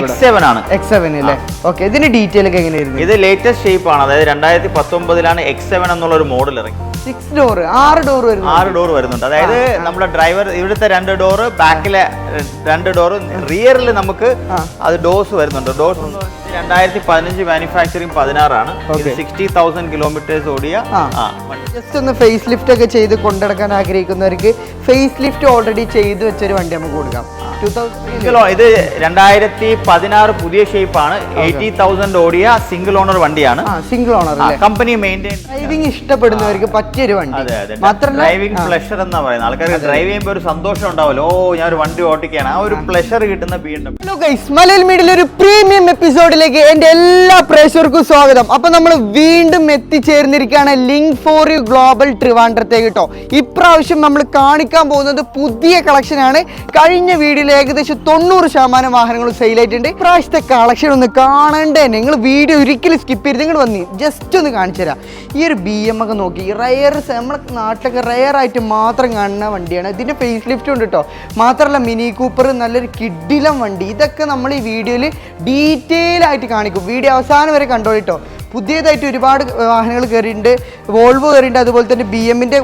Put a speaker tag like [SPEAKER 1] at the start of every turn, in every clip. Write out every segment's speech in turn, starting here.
[SPEAKER 1] X7 ആണ്.
[SPEAKER 2] X7 അല്ലേ? Okay, ഇതിന്റെ ഡീറ്റെയിൽ ഒക്കെ എങ്ങനെയായിരുന്നു?
[SPEAKER 1] ഇത് ലേറ്റസ്റ്റ് ഷേപ്പ് ആണ്. അതായത് 2019 X7 എന്നുള്ള ഒരു മോഡൽ ഇറങ്ങി.
[SPEAKER 2] 6 ഡോർ 6 ഡോർ വരുന്നു.
[SPEAKER 1] 6 ഡോർ വരുന്നുണ്ട്. അതായത് നമ്മുടെ ഡ്രൈവർ ഇവിടുത്തെ 2 ഡോറ്, ബാക്കിലെ 2 ഡോറ്, റിയറിൽ നമുക്ക് അത് ഡോസ് വരുന്നുണ്ട്. ഡോസ് 2015 മാനുഫാക്ചറിങ് 16 ആണ്. 60,000 കിലോമീറ്റേഴ്സ് ഓടിയ.
[SPEAKER 2] ജസ്റ്റ് ഒന്ന് ഫേസ് ലിഫ്റ്റ് ഒക്കെ ചെയ്ത് കൊണ്ടുനടക്കാൻ ആഗ്രഹിക്കുന്നവർക്ക് ഫേസ് ലിഫ്റ്റ് ഓൾറെഡി ചെയ്ത് വെച്ചൊരു വണ്ടി നമുക്ക് കൊടുക്കാം.
[SPEAKER 1] ഇത് 2016 പുതിയ ഷേപ്പ് ആണ്. 80,000 ഓടിയ സിംഗിൾ ഓണർ വണ്ടിയാണ്.
[SPEAKER 2] Single owner
[SPEAKER 1] company maintain.
[SPEAKER 2] Driving ഇഷ്ടപ്പെടുന്നവർക്ക് പറ്റിയൊരു വണ്ടി.
[SPEAKER 1] മാത്രമല്ല ഡ്രൈവിംഗ് പ്ലഷർ എന്നാ പറയുന്നത്. ആൾക്കാർക്ക് ഡ്രൈവ് ചെയ്യുമ്പോൾ ഒരു സന്തോഷം ഉണ്ടാവല്ലോ. ഞാൻ ഒരു വണ്ടി ഓടിക്കുകയാണ്, ആ ഒരു പ്ലഷർ കിട്ടുന്ന BMW.
[SPEAKER 2] ഹലോ ഗൈസ്, മലയാളി മീഡിയയിലെ ഒരു പ്രീമിയം എപ്പിസോഡിലേക്ക് എന്റെ എല്ലാ പ്രേക്ഷകർക്കും സ്വാഗതം. അപ്പൊ നമ്മൾ വീണ്ടും എത്തിച്ചേർന്നിരിക്കുകയാണ് ലിങ്ക് ഫോർ യു ഗ്ലോബൽ ട്രിവാൻഡ്രത്തേക്ക് കേട്ടോ. ഇപ്രാവശ്യം നമ്മൾ കാണിക്കാൻ പോകുന്നത് പുതിയ കളക്ഷൻ ആണ്. കഴിഞ്ഞ വീഡിയോയിൽ ഏകദേശം 90% വാഹനങ്ങൾ സെയിലായിട്ടുണ്ട്. ഇപ്രാവശ്യത്തെ കളക്ഷൻ ഒന്ന് കാണണ്ടേ? നിങ്ങൾ വീഡിയോ ഒരിക്കലും സ്കിപ്പ് ചെയ്ത് നിങ്ങൾ വന്നി ജസ്റ്റ് ഒന്ന് കാണിച്ചു തരാം. ഈ ഒരു BM ഒക്കെ നോക്കി, റയർ നമ്മുടെ നാട്ടിലൊക്കെ റയർ ആയിട്ട് മാത്രം കാണുന്ന വണ്ടിയാണ്. ഇതിന്റെ ഫേസ് ലിഫ്റ്റ് ഉണ്ട് കേട്ടോ. മാത്രമല്ല മിനി കൂപ്പർ നല്ലൊരു കിഡിലം വണ്ടി. ഇതൊക്കെ നമ്മൾ ഈ വീഡിയോയിൽ ഡീറ്റെയിൽ ആയിട്ട് കാണിക്കും. വീഡിയോ അവസാനം വരെ കണ്ടോളിട്ടോ. പുതിയതായിട്ട് ഒരുപാട് വാഹനങ്ങൾ കയറിയിട്ടുണ്ട്. വോൾവോ കയറിയിട്ടുണ്ട്. അതുപോലെ തന്നെ BMന്റെ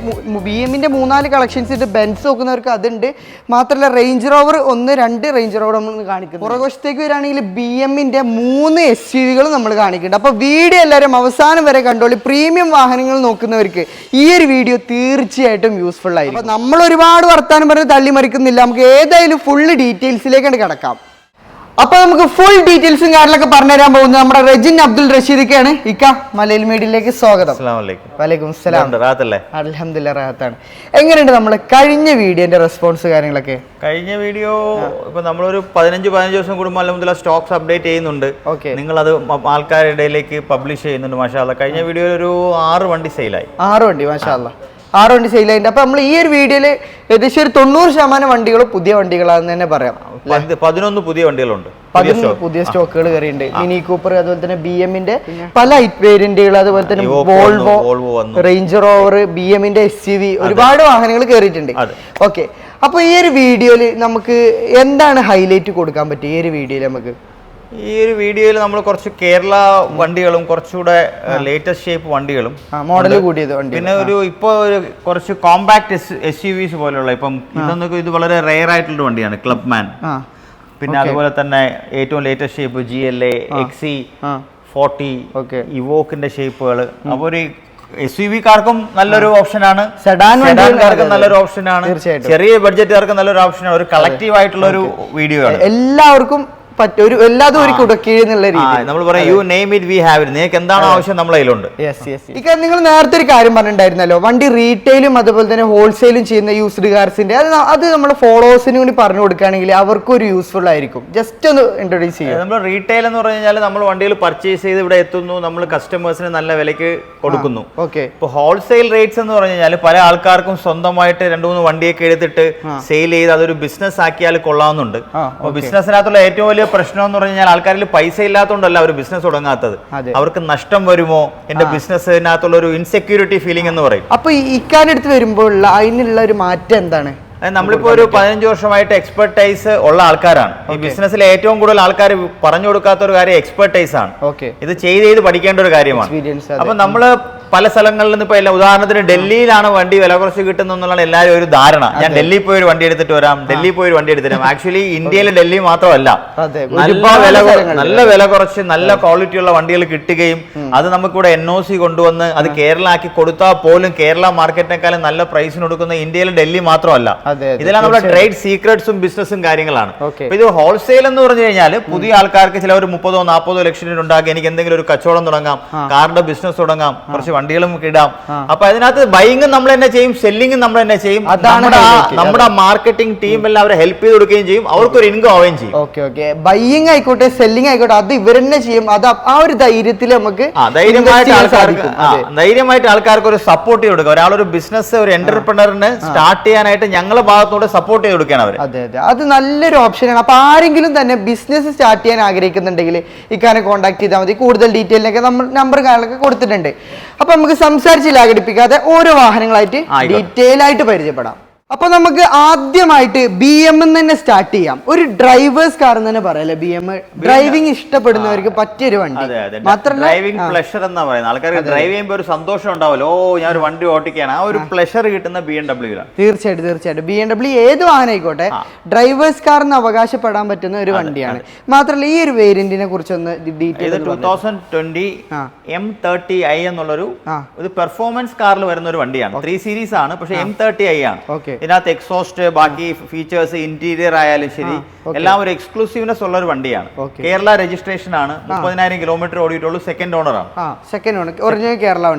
[SPEAKER 2] 3-4 കളക്ഷൻസ് ഉണ്ട്. ബെൻസ് നോക്കുന്നവർക്ക് അതുണ്ട്. മാത്രമല്ല റേഞ്ച് റോവർ 1-2 റേഞ്ച് റോവർ നമ്മൾ കാണിക്കുന്നു. പുറകുവശത്തേക്ക് വരികയാണെങ്കിൽ BMന്റെ 3 SUVകൾ നമ്മൾ കാണിക്കുന്നുണ്ട്. അപ്പോൾ വീഡിയോ എല്ലാവരും അവസാനം വരെ കണ്ടോളി. പ്രീമിയം വാഹനങ്ങൾ നോക്കുന്നവർക്ക് ഈ ഒരു വീഡിയോ തീർച്ചയായിട്ടും യൂസ്ഫുൾ ആയിരിക്കും. അപ്പോൾ നമ്മൾ ഒരുപാട് വർത്താനം പറഞ്ഞ് തള്ളിമറിക്കുന്നില്ല. നമുക്ക് ഏതായാലും ഫുള്ള് ഡീറ്റെയിൽസിലേക്കാണ് കിടക്കാം. അപ്പൊ നമുക്ക് ഫുൾ ഡീറ്റെയിൽസും കാര്യങ്ങളൊക്കെ പറഞ്ഞുതരാൻ പോകുന്നത് നമ്മുടെ റെജിൻ അബ്ദുൽ റഷീദൊക്കെയാണ്. ഇക്ക, മലയാളി മീഡിയയിലേക്ക് സ്വാഗതം. വലൈക്കും സലാം. അൽഹംദുലില്ലാ റാഹത്താണ്. എങ്ങനെയുണ്ട് നമ്മള് കഴിഞ്ഞ വീഡിയോന്റെ റെസ്പോൺസ് കാര്യങ്ങളൊക്കെ?
[SPEAKER 1] കഴിഞ്ഞ വീഡിയോ ഇപ്പൊ നമ്മളൊരു 15 ദിവസം കൂടുമ്പോൾ അൽഹംദുലില്ലാ സ്റ്റോക്സ് അപ്ഡേറ്റ് ചെയ്യുന്നുണ്ട്. നിങ്ങൾ അത് ആൾക്കാരുടെ ഇടയിലേക്ക് പബ്ലിഷ് ചെയ്യുന്നുണ്ട്. മാഷാ അല്ലാഹ്. കഴിഞ്ഞ വീഡിയോയിൽ ഒരു 6 വണ്ടി സെയിലായി.
[SPEAKER 2] 6 വണ്ടി മാഷാ അല്ലാഹ്. 6 വണ്ടി സെയിലായിട്ടുണ്ട്. അപ്പൊ നമ്മൾ ഈ ഒരു വീഡിയോയില് ഏകദേശം ഒരു 90% വണ്ടികളും പുതിയ വണ്ടികളാണെന്ന് തന്നെ പറയാം.
[SPEAKER 1] 11 പുതിയ വണ്ടികളുണ്ട്.
[SPEAKER 2] 11 പുതിയ സ്റ്റോക്കുകൾ കയറിയുണ്ട്. മിനി കൂപ്പർ, അതുപോലെ തന്നെ BMന്റെ പല വേരിയന്റുകൾ, അതുപോലെ തന്നെ വോൾവോ, റേഞ്ച് റോവർ, BMന്റെ SUV, ഒരുപാട് വാഹനങ്ങൾ കയറിയിട്ടുണ്ട്. ഓക്കെ, അപ്പൊ ഈ ഒരു വീഡിയോയില് നമുക്ക് എന്താണ് ഹൈലൈറ്റ് കൊടുക്കാൻ പറ്റുക? ഈ ഒരു വീഡിയോയിൽ നമുക്ക്
[SPEAKER 1] ഈ ഒരു വീഡിയോയിൽ നമ്മൾ കുറച്ച് കേരള വണ്ടികളും കുറച്ചുകൂടെ ലേറ്റസ്റ്റ് ഷേപ്പ് വണ്ടികളും
[SPEAKER 2] മോഡൽ കൂടിയത് വണ്ടി,
[SPEAKER 1] പിന്നെ ഇപ്പൊ കുറച്ച് കോമ്പാക്ട് SUVs പോലെയുള്ള, ഇപ്പം ഇതൊന്നൊക്കെ ഇത് വളരെ റെയർ ആയിട്ടുള്ള വണ്ടിയാണ് ക്ലബ് മാൻ. പിന്നെ അതുപോലെ തന്നെ ഏറ്റവും ലേറ്റസ്റ്റ് ഷേപ്പ് GLA, XC40, ഇവോക്കിന്റെ ഷേപ്പുകൾ. അപ്പൊ ഒരു SUV-കാർക്കും നല്ലൊരു ഓപ്ഷനാണ്, സെഡാൻകാർക്കും നല്ലൊരു ഓപ്ഷനാണ്, ചെറിയ ബഡ്ജറ്റുകാർക്കും നല്ലൊരു ഓപ്ഷനാണ്. ഒരു കളക്റ്റീവ് ആയിട്ടുള്ള ഒരു വീഡിയോ ആണ്.
[SPEAKER 2] എല്ലാവർക്കും എല്ലാതും ഒരു കുടക്കീഴുന്നുള്ള രീതി
[SPEAKER 1] നമ്മൾ പറയും you name it we have it. നിങ്ങൾക്ക് എന്താണോ ആവശ്യം നമ്മളെ കയ്യിലുണ്ട്.
[SPEAKER 2] നിങ്ങൾ നേരത്തെ ഒരു കാര്യം പറഞ്ഞിട്ടുണ്ടായിരുന്നല്ലോ, വണ്ടി റീറ്റെയിലും അതുപോലെ തന്നെ ഹോൾസെയിലും ചെയ്യുന്ന യൂസ്ഡ് കാർസിന്റെ അത് നമ്മൾ ഫോളോവേഴ്സിനും കൂടി പറഞ്ഞു കൊടുക്കുകയാണെങ്കിൽ അവർക്കും ഒരു യൂസ്ഫുൾ ആയിരിക്കും. ജസ്റ്റ് ഒന്ന് ഇൻട്രൊഡ്യൂസ് ചെയ്യാം.
[SPEAKER 1] നമ്മൾ റീറ്റെയിൽ എന്ന് പറഞ്ഞു കഴിഞ്ഞാൽ നമ്മൾ വണ്ടികൾ പർച്ചേസ് ചെയ്ത് ഇവിടെ എത്തുന്നു, നമ്മൾ കസ്റ്റമേഴ്സിന് നല്ല വിലയ്ക്ക് കൊടുക്കുന്നു. ഇപ്പോൾ ഹോൾസെയിൽ റേറ്റ്സ് എന്ന് പറഞ്ഞു കഴിഞ്ഞാൽ പല ആൾക്കാർക്കും സ്വന്തമായിട്ട് 2-3 വണ്ടിയൊക്കെ എടുത്തിട്ട് സെയിൽ ചെയ്ത് അതൊരു ബിസിനസ് ആക്കിയാൽ കൊള്ളാവുന്നുണ്ട്. അപ്പോൾ ബിസിനസ്സിനകത്തുള്ള ഏറ്റവും വലിയ പ്രശ്നം എന്ന് പറഞ്ഞാൽ ആൾക്കാരിൽ പൈസ ഇല്ലാത്തതുകൊണ്ടല്ല അവർ ബിസിനസ് തുടങ്ങാത്തത്. അവർക്ക് നഷ്ടം വരുമോ, എന്റെ ബിസിനസ്സിനകത്തുള്ള ഒരു ഇൻസെക്യൂരിറ്റി ഫീലിംഗ് എന്ന് പറയും.
[SPEAKER 2] അപ്പൊ ഇക്കാലത്ത് വരുമ്പോൾ അതിനുള്ള ഒരു മാറ്റം എന്താണ്?
[SPEAKER 1] നമ്മളിപ്പോ ഒരു 15 വർഷമായിട്ട് എക്സ്പെർട്ടൈസ് ഉള്ള ആൾക്കാരാണ്. ഈ ബിസിനസ്സിൽ ഏറ്റവും കൂടുതൽ ആൾക്കാർ പറഞ്ഞു കൊടുക്കാത്ത ഒരു കാര്യം എക്സ്പെർട്ടൈസ് ആണ്. ഇത് ചെയ്ത് പഠിക്കേണ്ട ഒരു കാര്യമാണ്. അപ്പൊ നമ്മള് പല സ്ഥലങ്ങളിൽ നിന്ന് ഇപ്പൊ ഉദാഹരണത്തിന് ഡൽഹിയിലാണ് വണ്ടി വില കുറച്ച് കിട്ടുന്നതാണ് എല്ലാവരും ഒരു ധാരണ. ഞാൻ ഡൽഹിയിൽ പോയി ഒരു വണ്ടി എടുത്തിട്ട് വരാം, ഡൽഹിയിൽ പോയി ഒരു വണ്ടി എടുത്തിട്ട് വരാം. ആക്ച്വലി ഇന്ത്യയിലെ ഡൽഹി മാത്രമല്ല, നല്ല വില കുറച്ച് നല്ല ക്വാളിറ്റി ഉള്ള വണ്ടികൾ കിട്ടുകയും അത് നമുക്കിവിടെ NOC കൊണ്ടുവന്ന് അത് കേരള ആക്കി കൊടുത്താൽ പോലും കേരള മാർക്കറ്റിനേക്കാളും നല്ല പ്രൈസിന് കൊടുക്കുന്ന ഇന്ത്യയിലെ ഡൽഹി മാത്രമല്ല. ഇതെല്ലാം നമ്മുടെ ട്രേഡ് സീക്രട്സും ബിസിനസ്സും കാര്യങ്ങളാണ്. ഇത് ഹോൾസെയിൽ എന്ന് പറഞ്ഞു കഴിഞ്ഞാൽ പുതിയ ആൾക്കാർക്ക് ചില ഒരു 30-40 ലക്ഷം ഉണ്ടാക്കി എനിക്ക് എന്തെങ്കിലും ഒരു കച്ചവടം തുടങ്ങാം, കാറിന്റെ ബിസിനസ് തുടങ്ങാം, കുറച്ച് വണ്ടികളും ഇടാം. അപ്പൊ അതിനകത്ത് ബൈയിങ്ങും നമ്മൾ തന്നെ ചെയ്യും, സെല്ലിങ്ങും നമ്മൾ തന്നെ ചെയ്യും. നമ്മുടെ മാർക്കറ്റിംഗ് ടീം എല്ലാം അവരെ ഹെൽപ്പ് ചെയ്ത് കൊടുക്കുകയും ചെയ്യും, അവർക്കൊരു ഇൻകം ആവുകയും ചെയ്യും.
[SPEAKER 2] ബൈയിങ് ആയിക്കോട്ടെ സെല്ലിംഗ് ആയിക്കോട്ടെ അത് ഇവർ തന്നെ ചെയ്യും. അത് ആ ഒരു ധൈര്യത്തിൽ നമുക്ക്
[SPEAKER 1] ധൈര്യമായിട്ട് ആൾക്കാർക്ക് ഒരു സപ്പോർട്ട് ചെയ്ത് കൊടുക്കുക. ഒരാളൊരു ബിസിനസ് ഒരു എന്റർപ്രണറിന് സ്റ്റാർട്ട് ചെയ്യാനായിട്ട് ഞങ്ങൾ ഭാഗത്തോടെ സപ്പോർട്ട് ചെയ്ത് കൊടുക്കുകയാണ് അവർ.
[SPEAKER 2] അതെ, അത് നല്ലൊരു ഓപ്ഷനാണ്. അപ്പൊ ആരെങ്കിലും തന്നെ ബിസിനസ് സ്റ്റാർട്ട് ചെയ്യാൻ ആഗ്രഹിക്കുന്നുണ്ടെങ്കിൽ ഇക്കാനെ കോൺടാക്ട് ചെയ്താൽ മതി. കൂടുതൽ ഡീറ്റെയിലൊക്കെ നമ്മൾ നമ്പർ കാര്യങ്ങളൊക്കെ കൊടുത്തിട്ടുണ്ട്. അപ്പൊ നമുക്ക് സംസാരിച്ച് ലാഘടിപ്പിക്കാതെ ഓരോ വാഹനങ്ങളായിട്ട് ഡീറ്റെയിൽ ആയിട്ട് പരിചയപ്പെടാം. അപ്പൊ നമുക്ക് ആദ്യമായിട്ട് BM തന്നെ സ്റ്റാർട്ട് ചെയ്യാം. ഒരു ഡ്രൈവേഴ്സ് കാർ എന്ന് തന്നെ പറയാം. BM ഡ്രൈവിംഗ് ഇഷ്ടപ്പെടുന്നവർക്ക് പറ്റിയൊരു വണ്ടി.
[SPEAKER 1] മാത്രമല്ല ഡ്രൈവിംഗ് പ്ലഷർ എന്നാ പറയുന്നത്. ആൾക്കാർക്ക് ഡ്രൈവ് ചെയ്യുമ്പോൾ ഒരു സന്തോഷം ഉണ്ടാവുമല്ലോ, ഓ ഞാൻ ഒരു വണ്ടി ഓട്ടിക്കുകയാണ്, ആ ഒരു പ്ലഷർ കിട്ടുന്ന BMW ലാണ്.
[SPEAKER 2] തീർച്ചയായിട്ടും BMW ഏത് വാഹനം ആയിക്കോട്ടെ ഡ്രൈവേഴ്സ് കാർ എന്ന് അവകാശപ്പെടാൻ പറ്റുന്ന ഒരു വണ്ടിയാണ്. മാത്രമല്ല ഈ ഒരു വേരിയന്റിനെ കുറിച്ചൊന്ന് ഡീറ്റെയിൽ
[SPEAKER 1] 2020 M30i എന്നുള്ളൊരു പെർഫോമൻസ് കാറിൽ വരുന്ന ഒരു വണ്ടിയാണ്. 3 സീരീസ് ആണ്, പക്ഷെ M30i ആണ്. ഇതിനകത്ത് എക്സോസ്റ്റ്, ബാക്കി ഫീച്ചേഴ്സ്, ഇന്റീരിയർ ആയാലും ശരി എല്ലാം ഒരു എക്സ്ക്ലൂസീവ്നെസ് ഉള്ള ഒരു വണ്ടിയാണ്. കേരള രജിസ്ട്രേഷൻ ആണ്. 30,000 കിലോമീറ്റർ ഓടിയിട്ടുള്ളൂ. സെക്കൻഡ് ഓണർ ആണ്.
[SPEAKER 2] ഒറിജിനൽ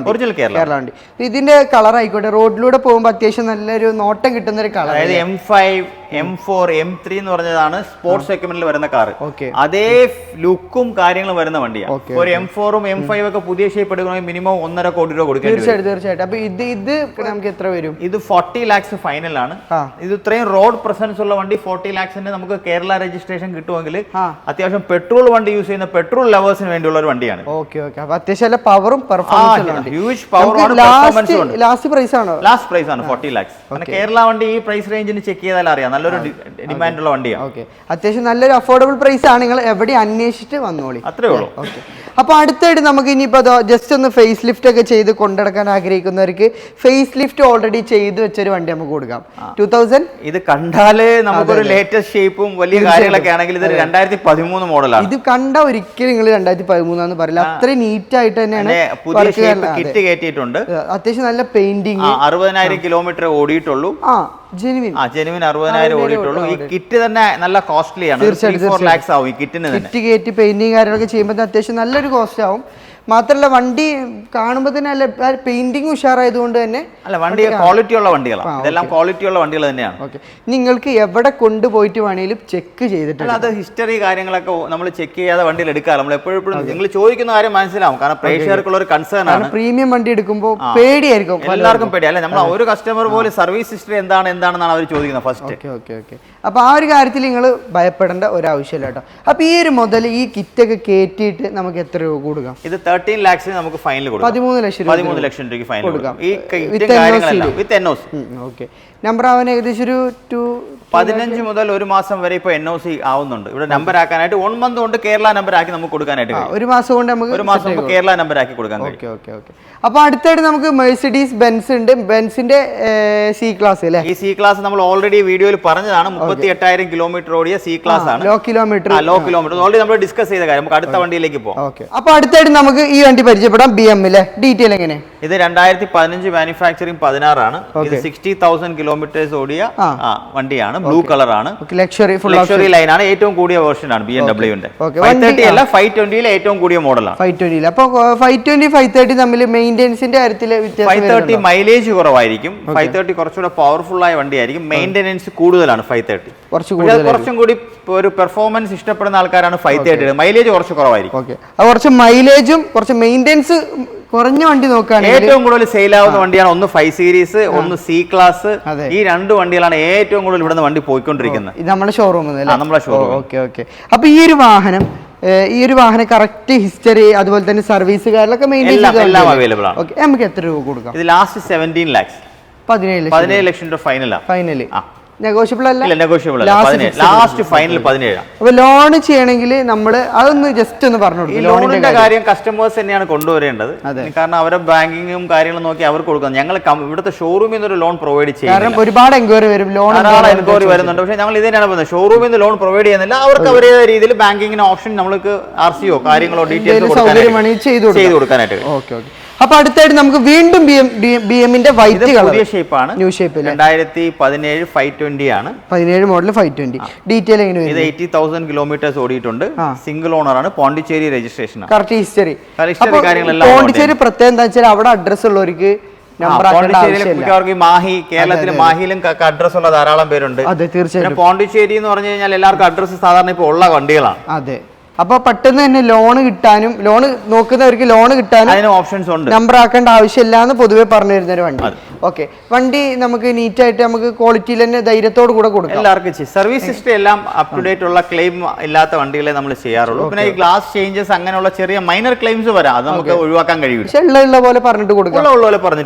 [SPEAKER 2] കേരള വണ്ടി. ഇതിന്റെ കളർ ആയിക്കോട്ടെ, റോഡിലൂടെ പോകുമ്പോൾ അത്യാവശ്യം നല്ലൊരു നോട്ടം കിട്ടുന്ന ഒരു കളർ.
[SPEAKER 1] അതായത് M5, M4, M3 എന്ന് പറഞ്ഞതാണ് സ്പോർട്സ് സെഗ്മെന്റിൽ വരുന്ന കാർ. അതേ ലുക്കും കാര്യങ്ങളും വരുന്ന വണ്ടിയാണ്. ഒരു M4ഉം M5 ഒക്കെ പുതിയ ഷേപ്പ് എടുക്കണമെങ്കിൽ മിനിമം 1.5 കോടി രൂപ കൊടുക്കണം.
[SPEAKER 2] തീർച്ചയായിട്ടും. അപ്പൊ ഇത് നമുക്ക് എത്ര വരും?
[SPEAKER 1] ഇത് 40 lakhs ഫൈനൽ ആണ്. ഇത് ഇത്രയും റോഡ് പ്രസൻസ് ഉള്ള വണ്ടി 40 lakhsന് നമുക്ക് കേരള രജിസ്ട്രേഷൻ കിട്ടുമെങ്കിൽ അത്യാവശ്യം പെട്രോൾ വണ്ടി യൂസ് ചെയ്യുന്ന പെട്രോൾ ലവേഴ്സിന് വേണ്ടിയുള്ള ഒരു വണ്ടിയാണ്.
[SPEAKER 2] അപ്പൊ അത്യാവശ്യം പവറും പെർഫോമൻസും
[SPEAKER 1] ഹ്യൂജ് പവർ.
[SPEAKER 2] ലാസ്റ്റ് പ്രൈസ് ആണ് 40
[SPEAKER 1] lakhs. കേരള വണ്ടി ഈ പ്രൈസ് റേഞ്ചിന് ചെക്ക് ചെയ്താൽ അറിയാം നല്ലൊരു ഡിമാൻഡ് ഉള്ള വണ്ടിയാണ്.
[SPEAKER 2] അത്യാവശ്യം നല്ലൊരു അഫോർഡബിൾ പ്രൈസ് ആണ്. നിങ്ങൾ എവിടെ അന്വേഷിച്ചിട്ട് വന്നോളി.
[SPEAKER 1] അത്രേ ഉള്ളൂ.
[SPEAKER 2] അപ്പൊ അടുത്തായിട്ട് നമുക്ക് ഇനിയിപ്പോ ജസ്റ്റ് ഒന്ന് ഫേസ് ലിഫ്റ്റ് ഒക്കെ ചെയ്ത് കൊണ്ടെടുക്കാൻ ആഗ്രഹിക്കുന്നവർക്ക് ഫേസ് ലിഫ്റ്റ് ഓൾറെഡി ചെയ്ത് വെച്ചൊരു വണ്ടി നമുക്ക് കൊടുക്കാം. 2000
[SPEAKER 1] ഇത് കണ്ടാല് നമുക്കൊരു ലേറ്റസ്റ്റ് ഷേപ്പും വലിയ കാര്യങ്ങളൊക്കെ ആണെങ്കിൽ ഇത് 2013 മോഡലാണ്.
[SPEAKER 2] ഇത് കണ്ട ഒരിക്കലും നിങ്ങൾ 2013 ആണെന്ന് പറയില്ല. അത്രയും നീറ്റ് ആയിട്ട് തന്നെയാണ്.
[SPEAKER 1] പുതിയ ഷേപ്പ് കിറ്റ് കയറ്റിയിട്ടുണ്ട്.
[SPEAKER 2] അത്യാവശ്യം നല്ല പെയിന്റിങ്.
[SPEAKER 1] 60,000 കിലോമീറ്റർ ഓടിയിട്ടുള്ളൂ. ജെനുവിൻ 60,000 ഓടിയിട്ടുള്ളൂ. ഈ കിറ്റ് തന്നെ നല്ല കോസ്റ്റ്ലി ആണ്. 4 lakhs ആവും ഈ കിറ്റിന്.
[SPEAKER 2] കിറ്റ് കയറ്റി പെയിന്റിങ് കാര്യങ്ങളൊക്കെ ചെയ്യുമ്പോൾ അത്യാവശ്യം നല്ലൊരു കോസ്റ്റ് ആവും. മാത്രല്ല വണ്ടി കാണുമ്പോൾ തന്നെ അല്ല പെയിന്റിങ് ഉഷാറായതുകൊണ്ട് തന്നെ
[SPEAKER 1] വണ്ടി ക്വാളിറ്റി ഉള്ള വണ്ടികളാണ്. ഇതെല്ലാം ക്വാളിറ്റി ഉള്ള വണ്ടികൾ തന്നെയാണ്.
[SPEAKER 2] നിങ്ങൾക്ക് എവിടെ കൊണ്ടുപോയിട്ട് വേണമെങ്കിലും ചെക്ക് ചെയ്തിട്ടുണ്ട്.
[SPEAKER 1] അത് ഹിസ്റ്ററി കാര്യങ്ങളൊക്കെ നമ്മൾ ചെക്ക് ചെയ്യാതെ വണ്ടിയിൽ എടുക്കാം. നമ്മൾ എപ്പോഴും നിങ്ങൾ ചോദിക്കുന്ന കാര്യം മനസ്സിലാവും. കാരണം പ്രേക്ഷകർക്കുള്ള ഒരു കൺസേൺ ആണ്.
[SPEAKER 2] പ്രീമിയം വണ്ടി എടുക്കുമ്പോൾ പേടിയായിരിക്കും,
[SPEAKER 1] എല്ലാവർക്കും പേടി. അല്ല നമ്മൾ ഒരു കസ്റ്റമർ പോലും സർവീസ് ഹിസ്റ്ററി എന്താണെന്നാണ് അവർ ചോദിക്കുന്നത് ഫസ്റ്റ്.
[SPEAKER 2] അപ്പൊ ആ ഒരു കാര്യത്തിൽ നിങ്ങൾ ഭയപ്പെടേണ്ട ഒരാവശ്യമില്ല കേട്ടോ. അപ്പൊ ഈ ഒരു മുതൽ ഈ കിറ്റൊക്കെ കയറ്റിയിട്ട് നമുക്ക് എത്ര രൂപ കൊടുക്കാം?
[SPEAKER 1] ഇത് 13 lakhs നമുക്ക് ഫൈനൽ കൊടുക്കാം.
[SPEAKER 2] 13 ലക്ഷം
[SPEAKER 1] രൂപയ്ക്ക് ഫൈനൽ കൊടുക്കാം. ഈ കാര്യങ്ങളെല്ലാം വിത്ത് NOC.
[SPEAKER 2] നമ്പർ ആവാൻ ഏകദേശം ഒരു
[SPEAKER 1] 15 മുതൽ 1 മാസം വരെ ഇപ്പൊ NOC ആവുന്നുണ്ട്. ഇവിടെ നമ്പർ ആക്കാനായിട്ട് 1 മന്ത് കൊണ്ട് കേരള നമ്പർ ആക്കി നമുക്ക് കൊടുക്കാനായിട്ട്
[SPEAKER 2] 1 മാസം കൊണ്ട് നമുക്ക്
[SPEAKER 1] 1 മാസം കേരള നമ്പർ ആക്കി കൊടുക്കാൻ കഴിയും.
[SPEAKER 2] അപ്പൊ അടുത്തായിട്ട് നമുക്ക് മെഴ്സിഡീസ് ബെൻസ് ഉണ്ട്. ബെൻസിന്റെ C ക്ലാസ് അല്ലേ?
[SPEAKER 1] ഈ C ക്ലാസ് നമ്മൾ ഓൾറെഡി വീഡിയോയിൽ പറഞ്ഞതാണ്. 38,000 കിലോമീറ്റർ ഓടിയ C ക്ലാസ് ആണ്.
[SPEAKER 2] ലോ കിലോമീറ്റർ
[SPEAKER 1] ഓൾറെഡി നമ്മൾ ഡിസ്കസ് ചെയ്ത കാര്യം. നമുക്ക് അടുത്ത വണ്ടിയിലേക്ക് പോകാം.
[SPEAKER 2] അപ്പൊ അടുത്തായിട്ട് നമുക്ക് ഈ വണ്ടി പരിചയപ്പെടാം. BM ഡീറ്റെയിൽ എങ്ങനെ?
[SPEAKER 1] ഇത് 2015 മാനുഫാക്ചറിംഗ് 16 ആണ്. ഇത് 60,000 കിലോമീറ്റേഴ്സ് ഓടിയ വണ്ടിയാണ്. ബ്ലൂ കളർ ആണ്. ലക്ഷറി ലൈൻ ആണ്. ഏറ്റവും കൂടിയ വേർഷൻ ആണ് BMW ന്റെ. 530 അല്ല 520 ഏറ്റവും കൂടിയ മോഡലാണ്.
[SPEAKER 2] 520. അപ്പൊ 520 530 തമ്മിൽ മെയിൻ്റെനൻസിന്റെ കാര്യത്തിൽ
[SPEAKER 1] 530 മൈലേജ് കുറവായിരിക്കും. 530 കുറച്ചുകൂടെ പവർഫുൾ ആയ വണ്ടിയായിരിക്കും. മെയിൻ്റെനൻസ് കൂടുതലാണ് 530. കുറച്ചും കൂടി ഒരു പെർഫോമൻസ് ഇഷ്ടപ്പെടുന്ന ആൾക്കാരാണ് 530. മൈലേജ് കുറച്ച് കുറവായിരിക്കും.
[SPEAKER 2] കുറച്ച് മൈലേജും കുറച്ച് മെയിൻ്റെനൻസ് കുറഞ്ഞ വണ്ടി നോക്കുകയാണെങ്കിൽ
[SPEAKER 1] ഏറ്റവും കൂടുതൽ സെയിൽ ആവുന്ന വണ്ടിയാണ് ഒന്ന് 5 സീരീസ്, ഒന്ന് C ക്ലാസ്. ഈ 2 വണ്ടികളാണ് ഏറ്റവും കൂടുതൽ ഇവിടുന്ന് വണ്ടി പോയിക്കൊണ്ടിരിക്കുന്നത്.
[SPEAKER 2] നമ്മുടെ ഷോറൂമിൽ
[SPEAKER 1] നമ്മുടെ ഷോറൂം.
[SPEAKER 2] അപ്പൊ ഈ ഒരു വാഹനം കറക്റ്റ് ഹിസ്റ്ററി അതുപോലെ തന്നെ സർവീസ് കാര്യങ്ങളൊക്കെ
[SPEAKER 1] എല്ലാം അവൈലബിൾ ആണ്.
[SPEAKER 2] നമുക്ക് എത്ര രൂപ കൊടുക്കാം?
[SPEAKER 1] ഇത് ലാസ്റ്റ് 17 lakhs 17 ലക്ഷം രൂപ ഫൈനൽ.
[SPEAKER 2] നെഗോഷ്യബിൾ അല്ല?
[SPEAKER 1] Negotiable last final 17.
[SPEAKER 2] അപ്പൊ ലോൺ ചെയ്യണമെങ്കിൽ നമ്മൾ അതൊന്ന് ജസ്റ്റ് ഒന്ന് പറഞ്ഞു കൊടുക്കും.
[SPEAKER 1] ലോണിന്റെ കാര്യം കസ്റ്റമേഴ്സ് തന്നെയാണ് കൊണ്ടുവരേണ്ടത്. കാരണം അവരുടെ ബാങ്കിങ്ങും കാര്യങ്ങളും നോക്കി അവർക്ക് കൊടുക്കാം. ഞങ്ങൾ ഇവിടുത്തെ ഷോറൂമിൽ നിന്ന് ഒരു ലോൺ പ്രൊവൈഡ് ചെയ്യും.
[SPEAKER 2] കാരണം ഒരുപാട് എൻക്വയറി വരും,
[SPEAKER 1] എൻക്വയറി വരുന്നുണ്ട്. പക്ഷേ ഞങ്ങൾ ഇത് തന്നെയാണ് പറയുന്നത്, ഷോറൂമിൽ നിന്ന് ലോൺ പ്രൊവൈഡ് ചെയ്യുന്നില്ല. അവർക്ക് അവരുടെ രീതിയിൽ ബാങ്കിങ്ങിന് ഓപ്ഷൻ നമ്മൾക്ക് RCO കാര്യങ്ങളോ ഡീറ്റെയിൽസ് ചെയ്ത് കൊടുക്കാനായിട്ട്.
[SPEAKER 2] അപ്പൊ അടുത്തായിട്ട് നമുക്ക് വീണ്ടും BMന്റെ വൈറ്റ് കളർ
[SPEAKER 1] പുതിയ ഷേപ്പാണ്.
[SPEAKER 2] ന്യൂ ഷേപ്പ്
[SPEAKER 1] 2017 520 ആണ്.
[SPEAKER 2] 17 മോഡൽ 520. ഡീറ്റെയിൽ എങ്ങനെ?
[SPEAKER 1] ഇത് 80,000 കിലോമീറ്റേഴ്സ് ഓടിയിട്ടുണ്ട്. സിംഗിൾ ഓണർ ആണ്. പോണ്ടിച്ചേരി രജിസ്ട്രേഷൻ ആണ്.
[SPEAKER 2] കറക്റ്റ് ഹിസ്റ്ററി
[SPEAKER 1] കാര്യങ്ങളെല്ലാം.
[SPEAKER 2] പോണ്ടിച്ചേരി പ്രത്യേകം എന്താ വെച്ചാൽ അവിടെ അഡ്രസ് ഉള്ളവർക്ക്
[SPEAKER 1] മാഹി, കേരളത്തിൽ മാഹിയിലും അഡ്രസ് ഉള്ള ധാരാളം പേരുണ്ട്. പോണ്ടിച്ചേരി എന്ന് പറഞ്ഞു കഴിഞ്ഞാൽ എല്ലാവർക്കും അഡ്രസ് സാധാരണ ഇപ്പൊ ഉള്ള വണ്ടികളാണ്.
[SPEAKER 2] അതെ. അപ്പൊ പെട്ടെന്ന് തന്നെ ലോൺ കിട്ടാനും ലോൺ നോക്കുന്നവർക്ക് ലോൺ കിട്ടാനും
[SPEAKER 1] അതിന് ഓപ്ഷൻസ് ഉണ്ട്.
[SPEAKER 2] നമ്പർ ആക്കേണ്ട ആവശ്യമില്ല എന്ന് പൊതുവെ പറഞ്ഞു വരുന്ന ഒരു വണ്ടി. ഓക്കെ, വണ്ടി നമുക്ക് നീറ്റ് ആയിട്ട് നമുക്ക് ക്വാളിറ്റിയിൽ തന്നെ ധൈര്യത്തോട് കൂടെ കൊടുക്കാം.
[SPEAKER 1] എല്ലാവർക്കും ചെയ്യും. സർവീസ് ഹിസ്റ്ററി എല്ലാം അപ് ടു ഡേറ്റ് ഉള്ള ക്ലെയിം ഇല്ലാത്ത വണ്ടികളെ നമ്മൾ ചെയ്യാറുള്ളൂ. പിന്നെ ഈ ഗ്ലാസ് ചേഞ്ചസ് അങ്ങനെയുള്ള ചെറിയ മൈനർ ക്ലെയിംസ് വരാം, അത് നമുക്ക് ഒഴിവാക്കാൻ കഴിയില്ല.
[SPEAKER 2] ഉള്ള പോലെ പറഞ്ഞിട്ട്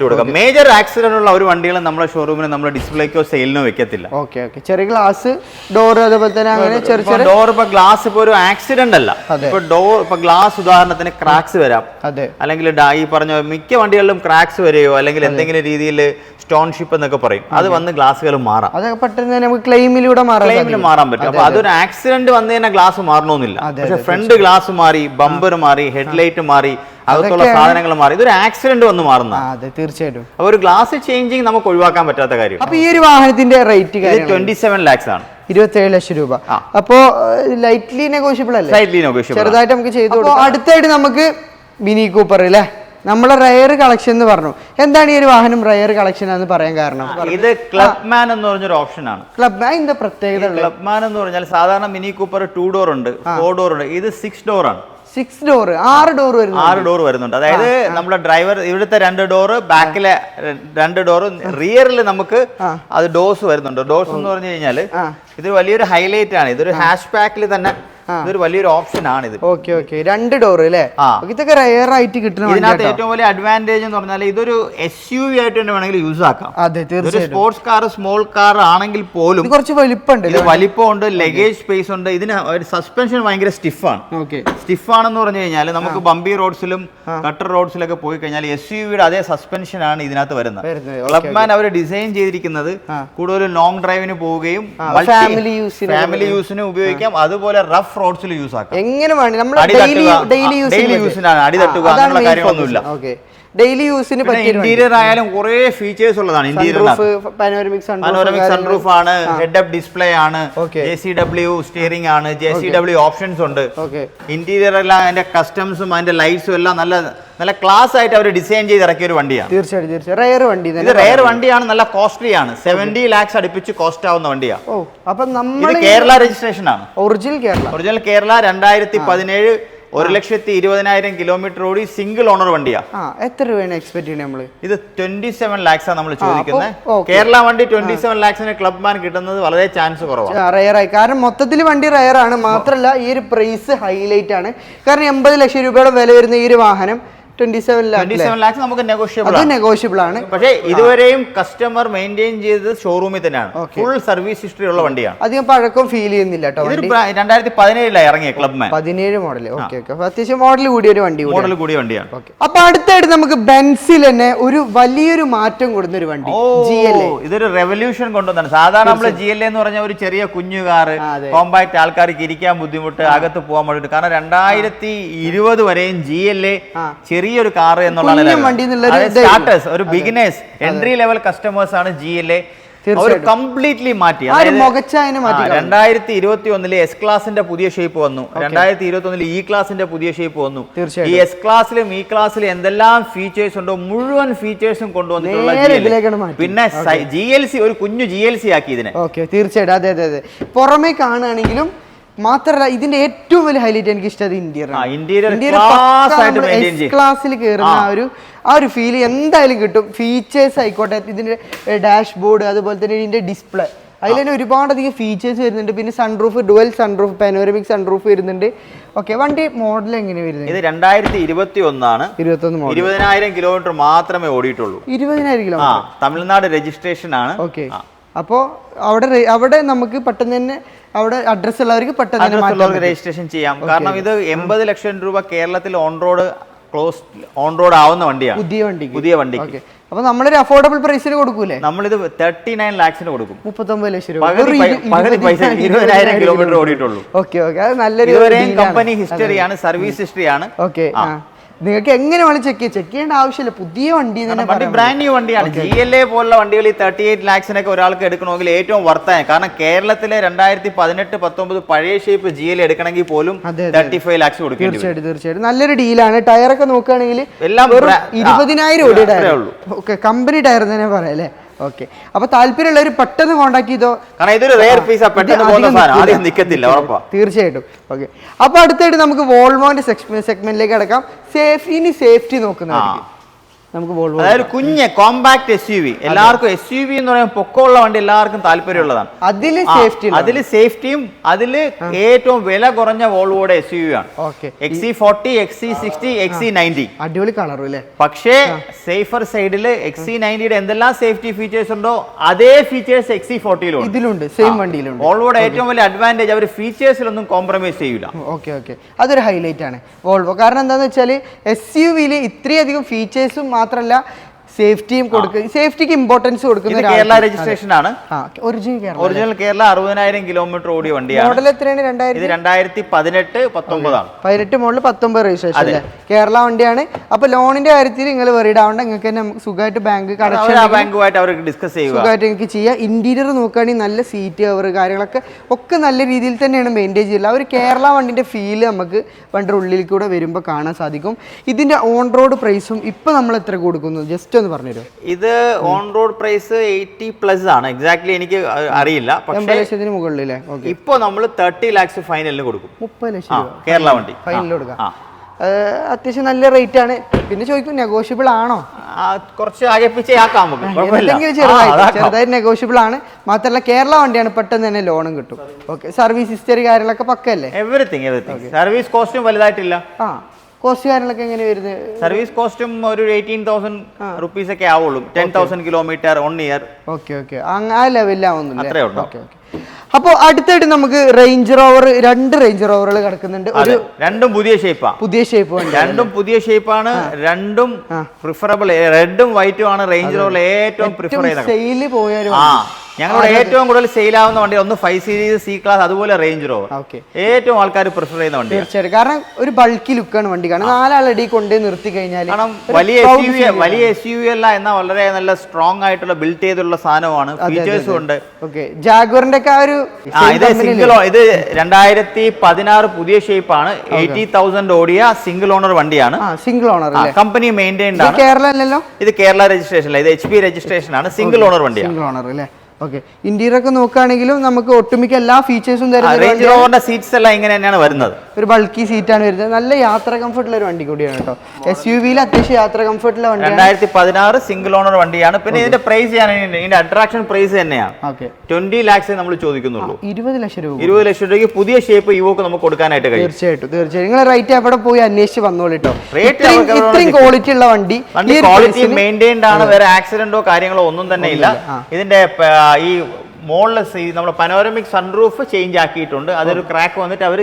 [SPEAKER 2] കൊടുക്കാം.
[SPEAKER 1] മേജർ ആക്സിഡന്റ് ഉള്ള ഒരു വണ്ടികളും നമ്മുടെ ഷോറൂമിൽ നമ്മൾ ഡിസ്പ്ലേക്കോ സെയിലിനോ വെക്കത്തില്ല.
[SPEAKER 2] ഓക്കെ, ചെറിയ ഗ്ലാസ് ഡോർ അതുപോലെ തന്നെ അങ്ങനെ ചെറിയ
[SPEAKER 1] ഡോർ ഇപ്പൊ ഗ്ലാസ് ഇപ്പൊ ഒരു ആക്സിഡന്റ് അല്ല. ഇപ്പൊ ഡോർ ഇപ്പൊ ഗ്ലാസ് ഉദാഹരണത്തിന് ക്രാക്സ് വരാം, അല്ലെങ്കിൽ ഈ പറഞ്ഞ മിക്ക വണ്ടികളിലും ക്രാക്സ് വരെയോ അല്ലെങ്കിൽ എന്തെങ്കിലും രീതിയിൽ സ്റ്റോൺഷിപ്പ് എന്നൊക്കെ പറയും, അത് വന്ന് ഗ്ലാസുകൾ മാറാം.
[SPEAKER 2] അതൊക്കെ പെട്ടെന്ന് നമുക്ക് ക്ലെയിമിലൂടെ
[SPEAKER 1] മാറാൻ പറ്റും. അപ്പൊ അതൊരു ആക്സിഡന്റ് വന്നു കഴിഞ്ഞാൽ ഗ്ലാസ് മാറണമെന്നില്ല. പക്ഷെ ഫ്രണ്ട് ഗ്ലാസ് മാറി, ബമ്പർ മാറി, ഹെഡ്ലൈറ്റ് മാറി, അകത്തുള്ള സാധനങ്ങൾ മാറി, ഇതൊരു ആക്സിഡന്റ് വന്ന് മാറുന്ന.
[SPEAKER 2] തീർച്ചയായിട്ടും
[SPEAKER 1] അപ്പൊ ഒരു ഗ്ലാസ് ചേഞ്ചിങ് നമുക്ക് ഒഴിവാക്കാൻ പറ്റാത്ത കാര്യം.
[SPEAKER 2] അപ്പൊ ഈ ഒരു വാഹനത്തിന്റെ റേറ്റ്
[SPEAKER 1] 27 lakhs ആണ്,
[SPEAKER 2] 27 ലക്ഷം രൂപ. അപ്പോ ലൈറ്റ്ലി നെഗോഷ്യബിൾ അല്ലേ? ചെറുതായിട്ട് നമുക്ക് ചെയ്തു കൊടുക്കാം. അടുത്തായിട്ട് നമുക്ക് മിനി കൂപ്പർ അല്ലേ, നമ്മളെ റയർ കളക്ഷൻ എന്ന് പറഞ്ഞു. എന്താണ് ഈ ഒരു വാഹനം റയർ കളക്ഷൻ എന്ന് പറയാൻ കാരണം?
[SPEAKER 1] ഇത് ക്ലബ്മാൻ എന്ന് പറഞ്ഞൊരു ഓപ്ഷൻ ആണ്.
[SPEAKER 2] ക്ലബ്മാൻ എന്താ പ്രത്യേകത?
[SPEAKER 1] ക്ലബ്മാൻ എന്ന് പറഞ്ഞാൽ സാധാരണ മിനി കൂപ്പർ 2 door ഉണ്ട്, 4 door ഉണ്ട്, ഇത് 6 door ആണ്.
[SPEAKER 2] 6 door, 6 door വരുന്നു.
[SPEAKER 1] 6 door വരുന്നുണ്ട്. അതായത് നമ്മുടെ ഡ്രൈവർ ഇവിടുത്തെ 2 door, ബാക്കിലെ 2 door, റിയറിൽ നമുക്ക് അത് ഡോസ് വരുന്നുണ്ട്. ഡോസ് എന്ന് പറഞ്ഞു കഴിഞ്ഞാല് ഇത് വലിയൊരു ഹൈലൈറ്റ് ആണ്. ഇതൊരു ഹാഷ് ബാക്കിൽ തന്നെ ഇതൊരു വലിയൊരു ഓപ്ഷൻ ആണ് ഇത്.
[SPEAKER 2] ഓക്കെ, 2 door അല്ലേ? ഇതൊക്കെ റയർ ആയിട്ട് കിട്ടുന്ന
[SPEAKER 1] ഇതിനകത്ത് ഏറ്റവും വലിയ അഡ്വാൻറ്റേജ് എന്ന് പറഞ്ഞാൽ ഇതൊരു SUV ആയിട്ട് തന്നെ വേണമെങ്കിൽ യൂസ് ആക്കാം.
[SPEAKER 2] അതെ, തീർച്ചയായും.
[SPEAKER 1] സ്പോർട്സ് കാർ, സ്മോൾ കാർ ആണെങ്കിൽ പോലും
[SPEAKER 2] കുറച്ച് വലിപ്പമുണ്ട്.
[SPEAKER 1] ഇത് വലിപ്പമുണ്ട്, ലഗേജ് സ്പേസ് ഉണ്ട്. ഇതിന് ഒരു സസ്പെൻഷൻ ഭയങ്കര സ്റ്റിഫാണ്. സ്റ്റിഫാണെന്ന് പറഞ്ഞു കഴിഞ്ഞാൽ നമുക്ക് ബമ്പി റോഡ്സിലും കട്ടർ റോഡ്സിലൊക്കെ പോയി കഴിഞ്ഞാൽ SUV-യുടെ അതേ സസ്പെൻഷൻ ആണ് ഇതിനകത്ത് വരുന്നത്. ക്ലബ്മാൻ അവർ ഡിസൈൻ ചെയ്തിരിക്കുന്നത് കൂടുതൽ ലോങ് ഡ്രൈവിന് പോവുകയും ഫാമിലി യൂസിന് ഉപയോഗിക്കാം, അതുപോലെ റഫ് റോഡ്സിൽ യൂസ് ആക്കാം.
[SPEAKER 2] എങ്ങനെ വേണം
[SPEAKER 1] ഡെയിലി യൂസിനാണ്, അടി തട്ടുക അങ്ങനെയുള്ള കാര്യങ്ങളൊന്നുമില്ല.
[SPEAKER 2] ഡെയിലി യൂസിന്
[SPEAKER 1] ഇന്റീരിയർ ആയാലും കുറെ ഫീച്ചേഴ്സ് ഉള്ളതാണ്. ഇന്റീരിയർ പാനോരമിക് സൺറൂഫ് ആണ്, ഹെഡ് അപ്പ് ഡിസ്പ്ലേ ആണ്, JCW സ്റ്റിയറിംഗ് ആണ്, JCW ഓപ്ഷൻസ് ഉണ്ട്. ഇന്റീരിയർ എല്ലാം അതിന്റെ കസ്റ്റംസും അതിന്റെ ലൈറ്റ്സും എല്ലാം നല്ല ക്ലാസ് ആയിട്ട് അവർ ഡിസൈൻ ചെയ്ത് ഇറക്കിയ ഒരു വണ്ടിയാണ്.
[SPEAKER 2] തീർച്ചയായിട്ടും റയർ വണ്ടി.
[SPEAKER 1] ഇത് റയർ വണ്ടിയാണ്, നല്ല കോസ്റ്റ്ലി ആണ്. 70 lakhs അടുപ്പിച്ച് കോസ്റ്റ് ആവുന്ന വണ്ടിയാണ്.
[SPEAKER 2] അപ്പൊ നമ്മൾ
[SPEAKER 1] കേരള രജിസ്ട്രേഷൻ ആണ്.
[SPEAKER 2] ഒറിജിനൽ
[SPEAKER 1] കേരള 2017 1,20,000 കിലോമീറ്റർ ഓടി സിംഗിൾ ഓണർ വണ്ടിയാ.
[SPEAKER 2] എത്ര രൂപയാണ് എക്സ്പെക്ട് ചെയ്യുന്നത് നമ്മള്?
[SPEAKER 1] ഇത് 27 lakhs ആണ് നമ്മൾ ചോദിക്കുന്നത്. കേരള വണ്ടി 27 lakhsന് ക്ലബ്മാൻ കിട്ടുന്നത് വളരെ ചാൻസ് കുറവാണ്.
[SPEAKER 2] റയറായി, കാരണം മൊത്തത്തിൽ വണ്ടി റയർ ആണ്. മാത്രമല്ല ഈ ഒരു പ്രൈസ് ഹൈലൈറ്റ് ആണ്. കാരണം 80 ലക്ഷം രൂപയുടെ വില വരുന്ന ഈ ഒരു വാഹനം 27
[SPEAKER 1] lakhs നമുക്ക്
[SPEAKER 2] നെഗോഷ്യബിൾ ആണ്.
[SPEAKER 1] പക്ഷേ ഇതുവരെയും കസ്റ്റമർ മെയിൻറ്റെയിൻ ചെയ്തത് ഷോറൂമിൽ തന്നെയാണ്. ഫുൾ സർവീസ് ഹിസ്റ്ററി ഉള്ള വണ്ടിയാണ്.
[SPEAKER 2] അധികം പഴക്കം ഫീൽ ചെയ്യുന്നില്ല.
[SPEAKER 1] 2017 ഇറങ്ങിയ ക്ലബ്മാൻ
[SPEAKER 2] 17 മോഡൽ. അത്യാവശ്യം മോഡൽ കൂടിയ ഒരു
[SPEAKER 1] വണ്ടിയാണ്.
[SPEAKER 2] അപ്പൊ അടുത്തായിട്ട് നമുക്ക് ബെൻസിൽ തന്നെ ഒരു വലിയൊരു മാറ്റം കൊടുക്കുന്ന ഒരു വണ്ടി GLA.
[SPEAKER 1] ഇതൊരു റെവല്യൂഷൻ കൊണ്ടുവന്നാണ്. സാധാരണ നമ്മള് GLA എന്ന് പറഞ്ഞ ഒരു ചെറിയ കുഞ്ഞു കാറ്, കോമ്പാക്ട്, ആൾക്കാർക്ക് ഇരിക്കാൻ ബുദ്ധിമുട്ട്, അകത്ത് പോകാൻ വേണ്ടിട്ട്. കാരണം 2020 വരെയും GLA ചെറിയൊരു കാർ എന്നുള്ള സ്റ്റാർട്ടേഴ്സ്, ഒരു ബിഗിനേഴ്സ്, എൻട്രി ലെവൽ കസ്റ്റമേഴ്സ് ആണ് GLA. കംപ്ലീറ്റ്ലി മാറ്റി. 2021 എസ് ക്ലാസിന്റെ പുതിയ ഷേപ്പ് വന്നു, 2021 ഇ ക്ലാസിന്റെ പുതിയ ഷേപ്പ് വന്നു. ഈ എസ് ക്ലാസ്സിലും ഇ ക്ലാസ്സിലും എന്തെല്ലാം ഫീച്ചേഴ്സ് ഉണ്ടോ മുഴുവൻ ഫീച്ചേഴ്സും കൊണ്ടുവന്നിട്ടുള്ള, പിന്നെ GLC ഒരു കുഞ്ഞു GLC ആക്കി ഇതിനെ.
[SPEAKER 2] തീർച്ചയായിട്ടും. അതെ. പുറമെ കാണുകയാണെങ്കിലും മാത്രല്ല ഇതിന്റെ ഏറ്റവും വലിയ ഹൈലൈറ്റ് എനിക്ക് ഇഷ്ടം ഇന്റീരിയർ ക്ലാസ്സിൽ കയറുന്ന ആ ഒരു ഫീൽ എന്തായാലും കിട്ടും. ഫീച്ചേഴ്സ് ആയിക്കോട്ടെ, ഇതിന്റെ ഡാഷ് ബോർഡ്, അതുപോലെ തന്നെ ഇതിന്റെ ഡിസ്പ്ലേ, അതിൽ തന്നെ ഒരുപാടധികം ഫീച്ചേഴ്സ് വരുന്നുണ്ട്. പിന്നെ sunroof, dual sunroof, panoramic sunroof വരുന്നുണ്ട്. വണ്ടി മോഡൽ എങ്ങനെ വരുന്നത്?
[SPEAKER 1] ഇത് 2021 ആണ്. 20,000 കിലോമീറ്റർ മാത്രമേ ഓടിയിട്ടുള്ളൂ.
[SPEAKER 2] 20,000 കിലോമീറ്റർ.
[SPEAKER 1] തമിഴ്നാട് രജിസ്ട്രേഷൻ ആണ്.
[SPEAKER 2] അപ്പോ അവിടെ നമുക്ക് പെട്ടെന്ന് തന്നെ അവിടെ അഡ്രസ് ഉള്ളവർക്ക് പെട്ടെന്ന്
[SPEAKER 1] രജിസ്ട്രേഷൻ ചെയ്യാം. കാരണം ഇത് 80 ലക്ഷം രൂപ കേരളത്തിൽ ഓൺ റോഡ് ആവുന്ന വണ്ടിയാണ്, പുതിയ വണ്ടി.
[SPEAKER 2] അപ്പൊ നമ്മളൊരു അഫോർഡബിൾ പ്രൈസിന് കൊടുക്കൂലേ?
[SPEAKER 1] നമ്മളിത് 39 lakhsന് കൊടുക്കും.
[SPEAKER 2] 39 ലക്ഷം രൂപ.
[SPEAKER 1] പകുതി പൈസ, 20,000 കിലോമീറ്റർ ഓടിയിട്ടുള്ളൂ.
[SPEAKER 2] അത് നല്ലൊരു
[SPEAKER 1] കമ്പനി ഹിസ്റ്ററിയാണ്, സർവീസ് ഹിസ്റ്ററിയാണ്.
[SPEAKER 2] നിങ്ങൾക്ക് എങ്ങനെ വേണം ചെക്ക് ചെയ്യേണ്ട ആവശ്യമില്ല. പുതിയ വണ്ടി
[SPEAKER 1] ബ്രാൻഡ് ന്യൂ വണ്ടിയാണ്. GLA പോലുള്ള വണ്ടികൾ ഈ 38 lakhsനൊക്കെ ഒരാൾക്ക് എടുക്കണമെങ്കിൽ ഏറ്റവും വർത്തായ. കാരണം കേരളത്തിലെ 2018-19 പഴയ ഷേപ്പ് GLA എടുക്കണമെങ്കിൽ പോലും 35 lakhs കൊടുക്കും.
[SPEAKER 2] തീർച്ചയായിട്ടും നല്ലൊരു ഡീലാണ്. ടയറൊക്കെ നോക്കുകയാണെങ്കിൽ എല്ലാം 20,000 ഓടിയ ടയർ ഉള്ളൂ. കമ്പനി ടയർ തന്നെ പറയാം അല്ലേ? അപ്പൊ താല്പര്യമുള്ളവർ പെട്ടെന്ന് കോൺടാക്ട് ചെയ്തോ.
[SPEAKER 1] കാരണം ഇതൊരു റെയർ പീസ്, പെട്ടെന്ന് നിൽക്കത്തില്ല, ഉറപ്പാ.
[SPEAKER 2] തീർച്ചയായിട്ടും. അപ്പൊ അടുത്തായിട്ട് നമുക്ക് വോൾവോന്റെ സെഗ്മെന്റിലേക്ക് കിടക്കാം. സേഫ്റ്റി നോക്കുന്നതായിരിക്കും. നമുക്ക് വോൾവോ.
[SPEAKER 1] അതായത് കുഞ്ഞ് കോമ്പാക്ട് SUV. എല്ലാവർക്കും SUV എന്ന് പറയുമ്പോൾ പൊക്കമുള്ള വണ്ടി എല്ലാവർക്കും താല്പര്യമുള്ളതാണ്. അതിൽ സേഫ്റ്റിയും അതിൽ ഏറ്റവും വില കുറഞ്ഞ വോൾവോയുടെ SUV ആണ്. XC40, XC60, XC90.
[SPEAKER 2] അടിപൊളി കളറും അല്ലേ.
[SPEAKER 1] പക്ഷേ സേഫർ സൈഡിൽ XC90യുടെ എന്തെല്ലാം സേഫ്റ്റി ഫീച്ചേഴ്സ് ഉണ്ടോ അതേ ഫീച്ചേഴ്സ് XC40
[SPEAKER 2] ഇതിലുണ്ട്, സെയിം വണ്ടിയിലുണ്ട്.
[SPEAKER 1] വോൾവോയുടെ ഏറ്റവും വലിയ അഡ്വാൻറ്റേജ് അവർ ഫീച്ചേഴ്സിലൊന്നും കോംപ്രമൈസ് ചെയ്യൂല.
[SPEAKER 2] ഓക്കെ അതൊരു ഹൈലൈറ്റ് ആണ് വോൾവോ. കാരണം എന്താണെന്ന് വെച്ചാൽ SUV-ൽ ഇത്രയധികം ഫീച്ചേഴ്സും മാത്രമല്ല സേഫ്റ്റിയും കൊടുക്കുക, സേഫ്റ്റിക്ക് ഇമ്പോർട്ടൻസ് കൊടുക്കുന്ന
[SPEAKER 1] കേരള രജിസ്ട്രേഷൻ ആണ്. ഒറിജിനൽ കേരള 60,000 കിലോമീറ്റർ ഓടിയ വണ്ടിയാണ്.
[SPEAKER 2] മോഡൽ എത്രയാണ്?
[SPEAKER 1] 2018, 19 ആണ്.
[SPEAKER 2] 18 മോഡൽ 19 രജിസ്ട്രേഷൻ കേരള വണ്ടിയാണ്. അപ്പൊ ലോണിന്റെ കാര്യത്തിൽ നിങ്ങൾ വെറിഡ് ആവണ്ട, നിങ്ങൾക്ക് തന്നെ സുഖമായിട്ട്
[SPEAKER 1] ബാങ്കുമായിട്ട് അവർക്ക് ഡിസ്കസ് ചെയ്യുക,
[SPEAKER 2] സുഖമായിട്ട് നിങ്ങൾക്ക് ചെയ്യാം. ഇന്റീരിയർ നോക്കുകയാണെങ്കിൽ നല്ല സീറ്റ് കവർ കാര്യങ്ങളൊക്കെ ഒക്കെ നല്ല രീതിയിൽ തന്നെയാണ് മെയിൻറ്റെയിൻ ചെയ്യുന്നത്. ഒരു കേരള വണ്ടിന്റെ ഫീല് നമുക്ക് വണ്ടിയുടെ ഉള്ളിൽ കൂടെ വരുമ്പോൾ കാണാൻ സാധിക്കും. ഇതിന്റെ ഓൺ റോഡ് പ്രൈസും ഇപ്പൊ നമ്മൾ എത്ര കൊടുക്കുന്നു ജസ്റ്റ് ഒന്ന് പറഞ്ഞുതരും.
[SPEAKER 1] ഇത് ഓൺ റോഡ് പ്രൈസ് 80+ ആണ്. എക്സാക്ട്ലി എനിക്ക് അറിയില്ല.
[SPEAKER 2] 80 ലക്ഷത്തിന് മുകളിലല്ലേ?
[SPEAKER 1] ഇപ്പൊ നമ്മൾ 30 lakhs ഫൈനലിന് കൊടുക്കും.
[SPEAKER 2] 30 ലക്ഷം
[SPEAKER 1] കേരള വണ്ടി
[SPEAKER 2] ഫൈനലിൽ കൊടുക്കാം. അത്യാവശ്യം നല്ല റേറ്റ് ആണ്. പിന്നെ ചോദിക്കും നെഗോഷ്യബിൾ ആണോ?
[SPEAKER 1] കുറച്ച് അകപ്പിച്ചാക്കാം,
[SPEAKER 2] ചെറുതായിട്ട് നെഗോഷ്യബിൾ ആണ്. മാത്രമല്ല കേരള വണ്ടിയാണ്, പെട്ടെന്ന് തന്നെ ലോണും കിട്ടും. സർവീസ് ഹിസ്റ്ററി കാര്യങ്ങളൊക്കെ പക്കല്ലേ?
[SPEAKER 1] എവറിത്തിങ്. സർവീസ് കോസ്റ്റും വലുതായിട്ടില്ല.
[SPEAKER 2] കോസ്റ്റ് കാര്യങ്ങളൊക്കെ എങ്ങനെ വരുന്നത്?
[SPEAKER 1] സർവീസ് കോസ്റ്റും ഒരു 18,000 rupees ഒക്കെ ആവുള്ളൂ. 10,000 കിലോമീറ്റർ 1 year.
[SPEAKER 2] ആ ലെവലിലാവുന്നില്ല. അത്രേ ഉള്ളൂ. അപ്പോൾ അടുത്തായിട്ട് നമുക്ക് റേഞ്ച് റോവർ, 2 റേഞ്ച് റോവറുകൾ കിടക്കുന്നുണ്ട്.
[SPEAKER 1] രണ്ടും പുതിയ ഷേപ്പ് രണ്ടും പുതിയ ഷേപ്പാണ്. രണ്ടും പ്രിഫറബിൾ. റെഡും വൈറ്റും ആണ് റേഞ്ച് റോവറിൽ ഏറ്റവും പ്രിഫർ ചെയ്യുന്നത്.
[SPEAKER 2] സെയിൽ പോയാലും
[SPEAKER 1] ഞങ്ങളുടെ ഏറ്റവും കൂടുതൽ സെയിൽ ആവുന്ന വണ്ടി ഒന്ന് 5 Series, C-Class, അതുപോലെ റേഞ്ച് റോവർ ഏറ്റവും ആൾക്കാർ പ്രിഫർ ചെയ്യുന്ന വണ്ടി.
[SPEAKER 2] തീർച്ചയായിട്ടും. കാരണം ഒരു ബൾക്കി ലുക്കാണ് വണ്ടി. കാരണം 4 ആളടി കൊണ്ട് നിർത്തി കഴിഞ്ഞാൽ,
[SPEAKER 1] കാരണം വലിയ SUV അല്ല എന്നാൽ വളരെ നല്ല സ്ട്രോങ് ആയിട്ടുള്ള ബിൽറ്റ് ചെയ്തുള്ള സാധനമാണ്. ഫീച്ചേഴ്സും ഉണ്ട്.
[SPEAKER 2] ജാഗ്വറിന്റെ ഒക്കെ ഒരു
[SPEAKER 1] ഇത് 2016 പുതിയ ഷേപ്പാണ്. 80,000 ഓടിയ സിംഗിൾ ഓണർ വണ്ടിയാണ്.
[SPEAKER 2] സിംഗിൾ ഓണർ
[SPEAKER 1] കമ്പനി മെയിൻറ്റൈൻഡ് ആണ്.
[SPEAKER 2] കേരള അല്ലല്ലോ,
[SPEAKER 1] ഇത് കേരള രജിസ്ട്രേഷൻ അല്ല, ഇത് HP രജിസ്ട്രേഷൻ ആണ്. സിംഗിൾ ഓണർ വണ്ടിയാണ്.
[SPEAKER 2] സിംഗിൾ ഓണർ അല്ലേ? ഇന്റീരിയർ ഒക്കെ നോക്കുകയാണെങ്കിലും നമുക്ക് ഒട്ടുമിക്ക എല്ലാ ഫീച്ചേഴ്സും
[SPEAKER 1] റേഞ്ച് റോവറിന്റെ സീറ്റ്സ് എല്ലാം ഇങ്ങനെ തന്നെയാണ് വരുന്നത്.
[SPEAKER 2] ഒരു ബൾക്കി സീറ്റാണ് വരുന്നത്. നല്ല യാത്ര കംഫർട്ടുള്ള ഒരു വണ്ടി കൂടിയാണ് കേട്ടോ. SUV-ൽ അത്യാവശ്യം യാത്ര കംഫർട്ടുള്ള വണ്ടി.
[SPEAKER 1] 2016 സിംഗിൾ ഓണർ വണ്ടിയാണ്. പിന്നെ ഇതിന്റെ പ്രൈസ് ഇതിന്റെ അട്രാക്ഷൻ പ്രൈസ് തന്നെയാണ്. 20 lakhs നമ്മൾ ചോദിക്കുന്നുള്ളൂ.
[SPEAKER 2] 20 ലക്ഷം രൂപ.
[SPEAKER 1] 20 ലക്ഷം രൂപയ്ക്ക് പുതിയ ഷേപ്പ് ഇവോക്ക് നമുക്ക് കൊടുക്കാനായിട്ട് കഴിയും.
[SPEAKER 2] തീർച്ചയായിട്ടും. നിങ്ങൾ റേറ്റ് അവിടെ പോയി അന്വേഷിച്ച് വന്നോളൂ കേട്ടോ. ഇത്രയും ക്വാളിറ്റി ഉള്ള വണ്ടി,
[SPEAKER 1] ക്വാളിറ്റി മെയിൻറ്റൈൻഡ് ആണ്. വേറെ ആക്സിഡന്റോ കാര്യങ്ങളോ ഒന്നും തന്നെ ഇല്ല. ഇതിന്റെ ഈ മോളിൽ നമ്മൾ പനോരമിക് സൺറൂഫ് ചേഞ്ച് ആക്കിയിട്ടുണ്ട്. അതൊരു ക്രാക്ക് വന്നിട്ട് അവർ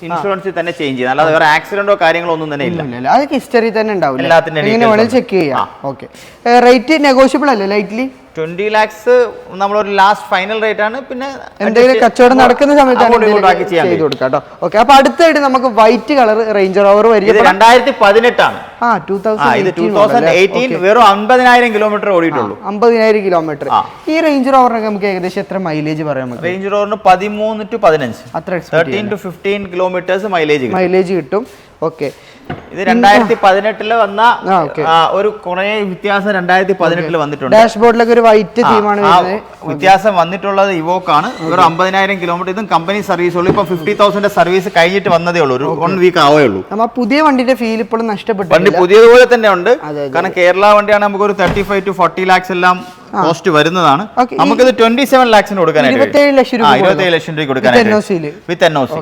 [SPEAKER 1] ഇൻഷുറൻസിൽ തന്നെ ചേഞ്ച് ചെയ്യുന്നത്, അല്ലാതെ വേറെ ആക്സിഡന്റോ കാര്യങ്ങളോ ഒന്നും തന്നെ ഇല്ല.
[SPEAKER 2] അതൊക്കെ ഹിസ്റ്ററി തന്നെ ഉണ്ടാവും.
[SPEAKER 1] എല്ലാത്തിനും
[SPEAKER 2] ചെക്ക് ചെയ്യാം. റേറ്റ് നെഗോഷ്യബിൾ അല്ലേ? ലൈറ്റ്ലി
[SPEAKER 1] 20 lakhs നമ്മളൊരു ലാസ്റ്റ് ഫൈനൽ റേറ്റ് ആണ്. പിന്നെ
[SPEAKER 2] എന്തെങ്കിലും കച്ചവടം നടക്കുന്ന സമയത്ത് ചെയ്ത് കൊടുക്കാം കേട്ടോ. അപ്പൊ അടുത്തായിട്ട് നമുക്ക് വൈറ്റ് കളർ റേഞ്ച് റോവർ വരും.
[SPEAKER 1] 2018 ആണ്. 2018 വെറും 50,000 കിലോമീറ്റർ ഓടിയിട്ടുള്ളൂ.
[SPEAKER 2] 50,000 കിലോമീറ്റർ. ഈ റേഞ്ച് റോവറിനൊക്കെ നമുക്ക് ഏകദേശം എത്ര മൈലേജ് പറയാം?
[SPEAKER 1] റേഞ്ച് റോവറിന് 13 to 15, 13 to 15 കിലോമീറ്റേഴ്സ് മൈലേജ് കിട്ടും. ഇത് 2018 വന്ന ഒരു കുറെ വ്യത്യാസം 2018 വന്നിട്ടുണ്ട്.
[SPEAKER 2] ഡാഷ്ബോർഡിലൊക്കെ ഒരു വൈറ്റ് തീമാണ്
[SPEAKER 1] വ്യത്യാസം വന്നിട്ടുള്ളത് ഇവോക്കാണ്. ഒരു 50,000 കിലോമീറ്റർ. ഇതും കമ്പനി സർവീസ് ഉള്ളൂ. ഇപ്പൊ 50,000 സർവീസ് കഴിഞ്ഞിട്ട് വന്നതേ ഉള്ളൂ. ഒരു 1 week ആവേ ഉള്ളൂ.
[SPEAKER 2] പുതിയ വണ്ടിയുടെ ഫീൽ ഇപ്പോഴും നഷ്ടപ്പെട്ടു.
[SPEAKER 1] വണ്ടി പുതിയതുപോലെ തന്നെ ഉണ്ട്. കാരണം കേരള വണ്ടിയാണ്. നമുക്ക് ഒരു 35 to 40 lakhs എല്ലാം കോസ്റ്റ് വരുന്നതാണ്. നമുക്കിത് 27 lakhsന് കൊടുക്കാനായിട്ട്
[SPEAKER 2] 27 ലക്ഷം
[SPEAKER 1] രൂപ കൊടുക്കാനായിട്ട് വിത്ത് NOC.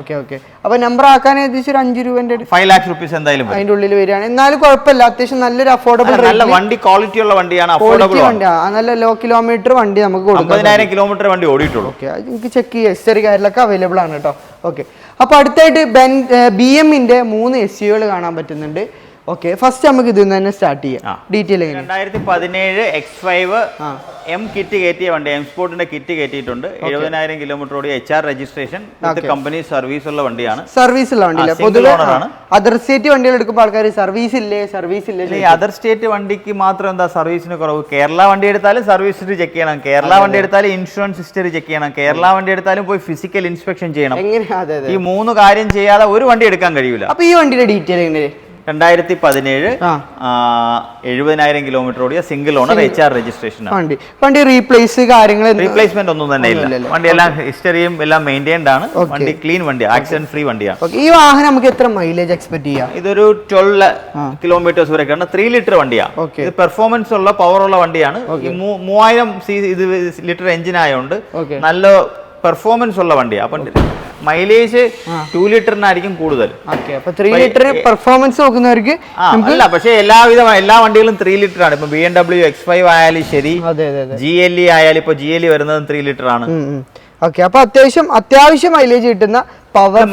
[SPEAKER 2] അപ്പൊ നമ്പർ ആക്കാൻ ഏകദേശം ഒരു 5 രൂപ
[SPEAKER 1] 5 lakh rupees എന്തായാലും
[SPEAKER 2] അതിന്റെ ഉള്ളിൽ വരികയാണ്. എന്നാലും കുഴപ്പമില്ല. അത്യാവശ്യം നല്ലൊരു അഫോർഡബിൾ,
[SPEAKER 1] നല്ല വണ്ടി ക്വാളിറ്റി ഉള്ള വണ്ടിയാണ്. അഫോർഡബിൾ
[SPEAKER 2] നല്ല ലോ കിലോമീറ്റർ വണ്ടി നമുക്ക് കൊടുക്കാം.
[SPEAKER 1] 50,000 കിലോമീറ്റർ വണ്ടി ഓടിയിട്ടുള്ളൂ.
[SPEAKER 2] നിങ്ങൾക്ക് ചെക്ക് ചെയ്യാം. ഹിസ്റ്ററി കാര്യങ്ങളൊക്കെ അവൈലബിൾ ആണ് കേട്ടോ. അപ്പൊ അടുത്തായിട്ട് BM-ന്റെ 3 SUV-കൾ കാണാൻ പറ്റുന്നുണ്ട്. ഫസ്റ്റ് നമുക്ക് ഇതിൽ നിന്ന് തന്നെ സ്റ്റാർട്ട് ചെയ്യാം. ഡീറ്റെയിൽ
[SPEAKER 1] 2017 X5 M കിറ്റ് കയറ്റിയ വണ്ടി. M സ്പോർട്ടിന്റെ കിറ്റ് കയറ്റിയിട്ടുണ്ട്. 70,000 കിലോമീറ്റർ ഓടിയ HR രജിസ്ട്രേഷൻ, കമ്പനി സർവീസ് ഉള്ള വണ്ടിയാണ്.
[SPEAKER 2] സർവീസ് ഉള്ള വണ്ടിയില്ല. പൊതുവെ അതർ സ്റ്റേറ്റ് വണ്ടികൾ എടുക്കുമ്പോൾ ആൾക്കാർ സർവീസ് ഇല്ലേ.
[SPEAKER 1] അതർ സ്റ്റേറ്റ് വണ്ടിക്ക് മാത്രം എന്താ സർവീസിന് കുറവ്? കേരള വണ്ടി എടുത്താലും സർവീസ് ഹിസ്റ്ററി ചെക്ക് ചെയ്യണം. കേരള വണ്ടി എടുത്താലും ഇൻഷുറൻസ് ഹിസ്റ്ററി ചെക്ക് ചെയ്യണം. കേരള വണ്ടി എടുത്താലും പോയി ഫിസിക്കൽ ഇൻസ്പെക്ഷൻ ചെയ്യണം. ഈ 3 കാര്യം ചെയ്യാതെ ഒരു വണ്ടി എടുക്കാൻ കഴിയില്ല.
[SPEAKER 2] അപ്പൊ ഈ വണ്ടിയുടെ ഡീറ്റെയിൽ എങ്ങനെ?
[SPEAKER 1] 2017 70,000 കിലോമീറ്റർ ഓടിയ സിംഗിൾ ഓണർ HR രജിസ്ട്രേഷൻ
[SPEAKER 2] വണ്ടി
[SPEAKER 1] റീപ്ലേസ്മെന്റ് ഒന്നും തന്നെ ഇല്ല. വണ്ടി എല്ലാം ഹിസ്റ്ററിയും എല്ലാം മെയിൻറ്റൈൻഡ് ആണ്. വണ്ടി ക്ലീൻ വണ്ടിയാണ്, ആക്സിഡന്റ് ഫ്രീ വണ്ടിയാണ്.
[SPEAKER 2] ഈ വാഹനം നമുക്ക് എത്ര മൈലേജ് എക്സ്പെക്ട് ചെയ്യാം?
[SPEAKER 1] ഇതൊരു 12 കിലോമീറ്റേഴ്സ് വരെയൊക്കെയാണ്. 3 ലിറ്റർ വണ്ടിയാണ്. ഇത് പെർഫോമൻസ് ഉള്ള പവർ ഉള്ള വണ്ടിയാണ്. 3000 ലിറ്റർ എഞ്ചിൻ ആയതുകൊണ്ട് നല്ല പെർഫോമൻസ് ഉള്ള വണ്ടിയാണ്. അപ്പം മൈലേജ് 2 ലിറ്ററിനായിരിക്കും കൂടുതൽ.
[SPEAKER 2] 3 ലിറ്റർ പെർഫോമൻസ് നോക്കുന്നവർക്ക്
[SPEAKER 1] അല്ല, പക്ഷേ എല്ലാ വണ്ടികളും 3 ലിറ്റർ ആണ്. ഇപ്പൊ BMW X5 ആയാലും ശരി, GLE ആയാലും ഇപ്പൊ GLE വരുന്നത് 3 ലിറ്റർ ആണ്.
[SPEAKER 2] അപ്പൊ അത്യാവശ്യം മൈലേജ് കിട്ടുന്ന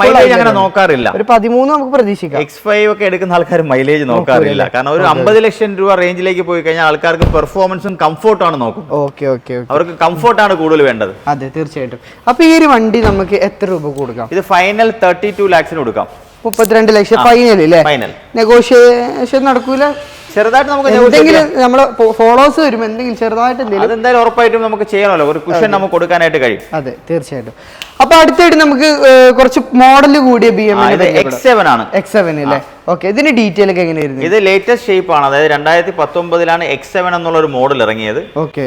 [SPEAKER 1] മൈലേജ് അങ്ങനെ നോക്കാറില്ല.
[SPEAKER 2] ഒരു 13 നമുക്ക് പ്രതീക്ഷിക്കാം.
[SPEAKER 1] X5 ഒക്കെ എടുക്കുന്ന ആൾക്കാർ മൈലേജ് നോക്കാറില്ല. കാരണം ഒരു 50 ലക്ഷം രൂപ റേഞ്ചിലേക്ക് പോയി കഴിഞ്ഞാൽ ആൾക്കാർക്ക് പെർഫോമൻസും കംഫോർട്ടും ആണ് നോക്കുന്നത്. അവർക്ക് കംഫോർട്ടാണ് കൂടുതൽ വേണ്ടത്.
[SPEAKER 2] അതെ, തീർച്ചയായിട്ടും. അപ്പൊ ഈ ഒരു വണ്ടി നമുക്ക് എത്ര രൂപ കൊടുക്കാം?
[SPEAKER 1] ഇത് ഫൈനൽ 32 lakhs കൊടുക്കാം.
[SPEAKER 2] 32 ലക്ഷം ഫൈനൽ അല്ലേ? ഫൈനൽ. നെഗോഷിയേഷൻ നടക്കൂല?
[SPEAKER 1] ചെറുതായിട്ട് നമുക്ക്
[SPEAKER 2] എന്തെങ്കിലും നമ്മള് ഫോളോവേഴ്സ് വരുമ്പോൾ എന്തെങ്കിലും ചെറുതായിട്ട്
[SPEAKER 1] അതെന്തായാലും ഉറപ്പായിട്ടും നമുക്ക് ചെയ്യണമല്ലോ. ഒരു കുഷൻ നമുക്ക് കൊടുക്കാനായിട്ട് കഴിയും.
[SPEAKER 2] അതെ, തീർച്ചയായിട്ടും. അപ്പൊ അടുത്തായിട്ട് നമുക്ക് കുറച്ച് മോഡൽ കൂടിയ BMW
[SPEAKER 1] X7 ആണ്.
[SPEAKER 2] X7 അല്ലേ? ഓക്കെ, ഇതിന്റെ ഡീറ്റെയിൽ ഒക്കെ എങ്ങനെയായിരുന്നു?
[SPEAKER 1] ഇത് ലേറ്റസ്റ്റ് ഷേപ്പ് ആണ്. അതായത് 2019 X7 എന്നുള്ള ഒരു മോഡൽ ഇറങ്ങിയത്.